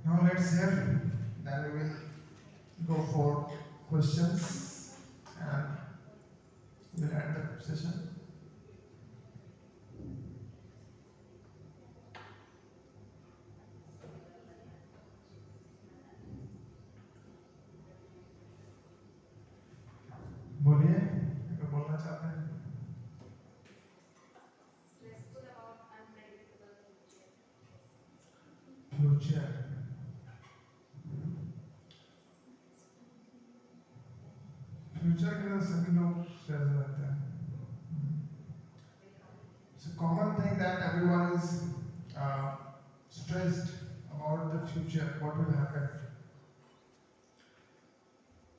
Now let's hear. Then we will go for questions and we'll end the session. बोलिए अगर बोलना चाहते हैं. Stressful about unpredictable future. Future. Future के लिए सभी लोग स्ट्रेस रहते हैं. It's a common thing that everyone is stressed about the future, what will happen.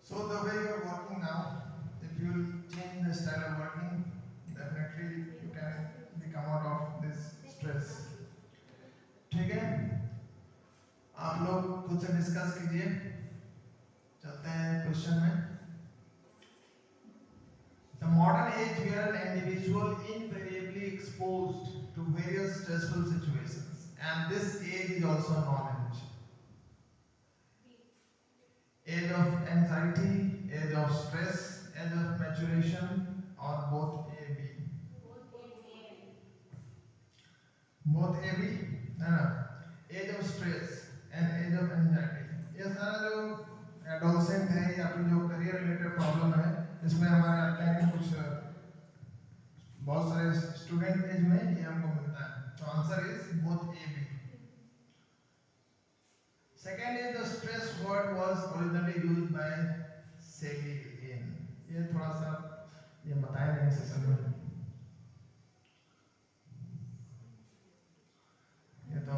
So the way you are working now, if you change the style of working, definitely you can become out of this stress. ठीक है? आप लोग खुद से discuss कीजिए. चलते हैं question में. The modern age where an individual invariably exposed to various stressful situations, and this age is also non-age. Age of anxiety, age of stress, age of maturation, or both A, B. Both A, B? No. Age of stress and age of anxiety. ये सारा जो adolescent है या फिर जो career related problem है, इसमें हमारे आते हैं कुछ बहुत सारे स्टूडेंट एज में ये हमको मिलता है. तो answer is both A B. Second is the stress word was originally used by Selye in. ये थोड़ा सा ये बताया नहीं सेशन में. ये तो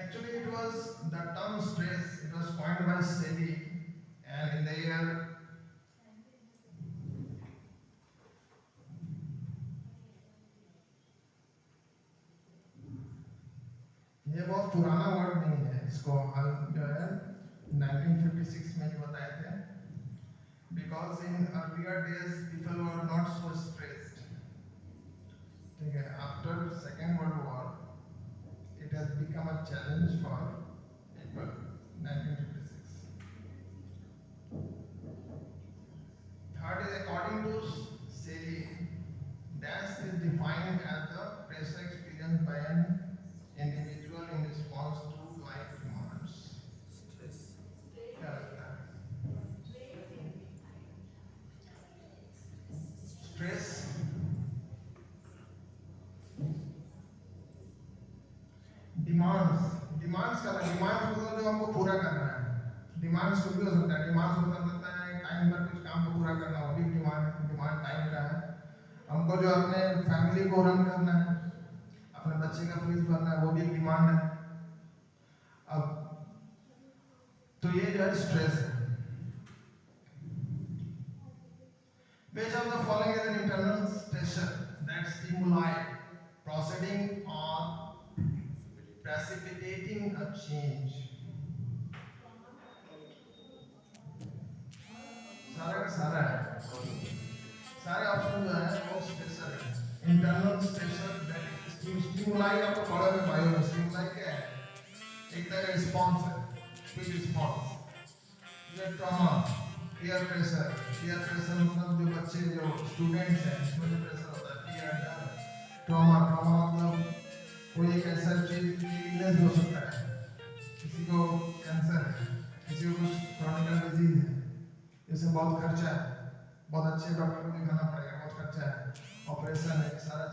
actually it was the term stress, it was coined by Seeley and in the year ये बहुत पुराना वर्ड नहीं है. इसको हाल जो है 1956 में ही बताए थे. Because in earlier days people were not so stressed. ठीक है. After Second World War it has become a challenge for people. 1956. Third is according to Seeley, dash is defined as the pressure experienced by an individual in response to life demands. Stress. क्या लगता है? Stress. Demands का demands मतलब जो हमको पूरा करना है। डिमांड्स कुछ भी हो सकता है, डिमांड्स हो सकता है टाइम पर कुछ काम को पूरा करना, वो भी डिमांड टाइम का है। हमको जो अपने फैमिली को रन करना है, अपने बच्चे का फीस भरना है, वो भी एक डिमांड है। अब तो ये जो है स्ट्रेस है। Which of the following is an internal stressor that stimuli proceeding or precipitating a change? सारा का सारा है, सारे ऑप्शन जो है वो स्ट्रेसर है। इंटरनल स्ट्रेसर दैट स्टिमुलाई आपको पढ़ा है बायो में। स्टिमुलाई क्या है? एक तरह का रिस्पॉन्स है, क्विक रिस्पॉन्स। ये ट्रॉमा, पीयर प्रेशर मतलब जो बच्चे जो स्टूडेंट्स हैं इसमें जो प्रेशर होता है पीयर डर। ट्रॉमा मतलब कोई एक ऐसा चीज इलनेस हो सकता है, किसी को कैंसर है, किसी को कुछ क्रोनिकल डिजीज है, इसमें बहुत खर्चा है, बहुत अच्छे डॉक्टर को दिखाना पड़ेगा, बहुत खर्चा है, ऑपरेशन है, सारा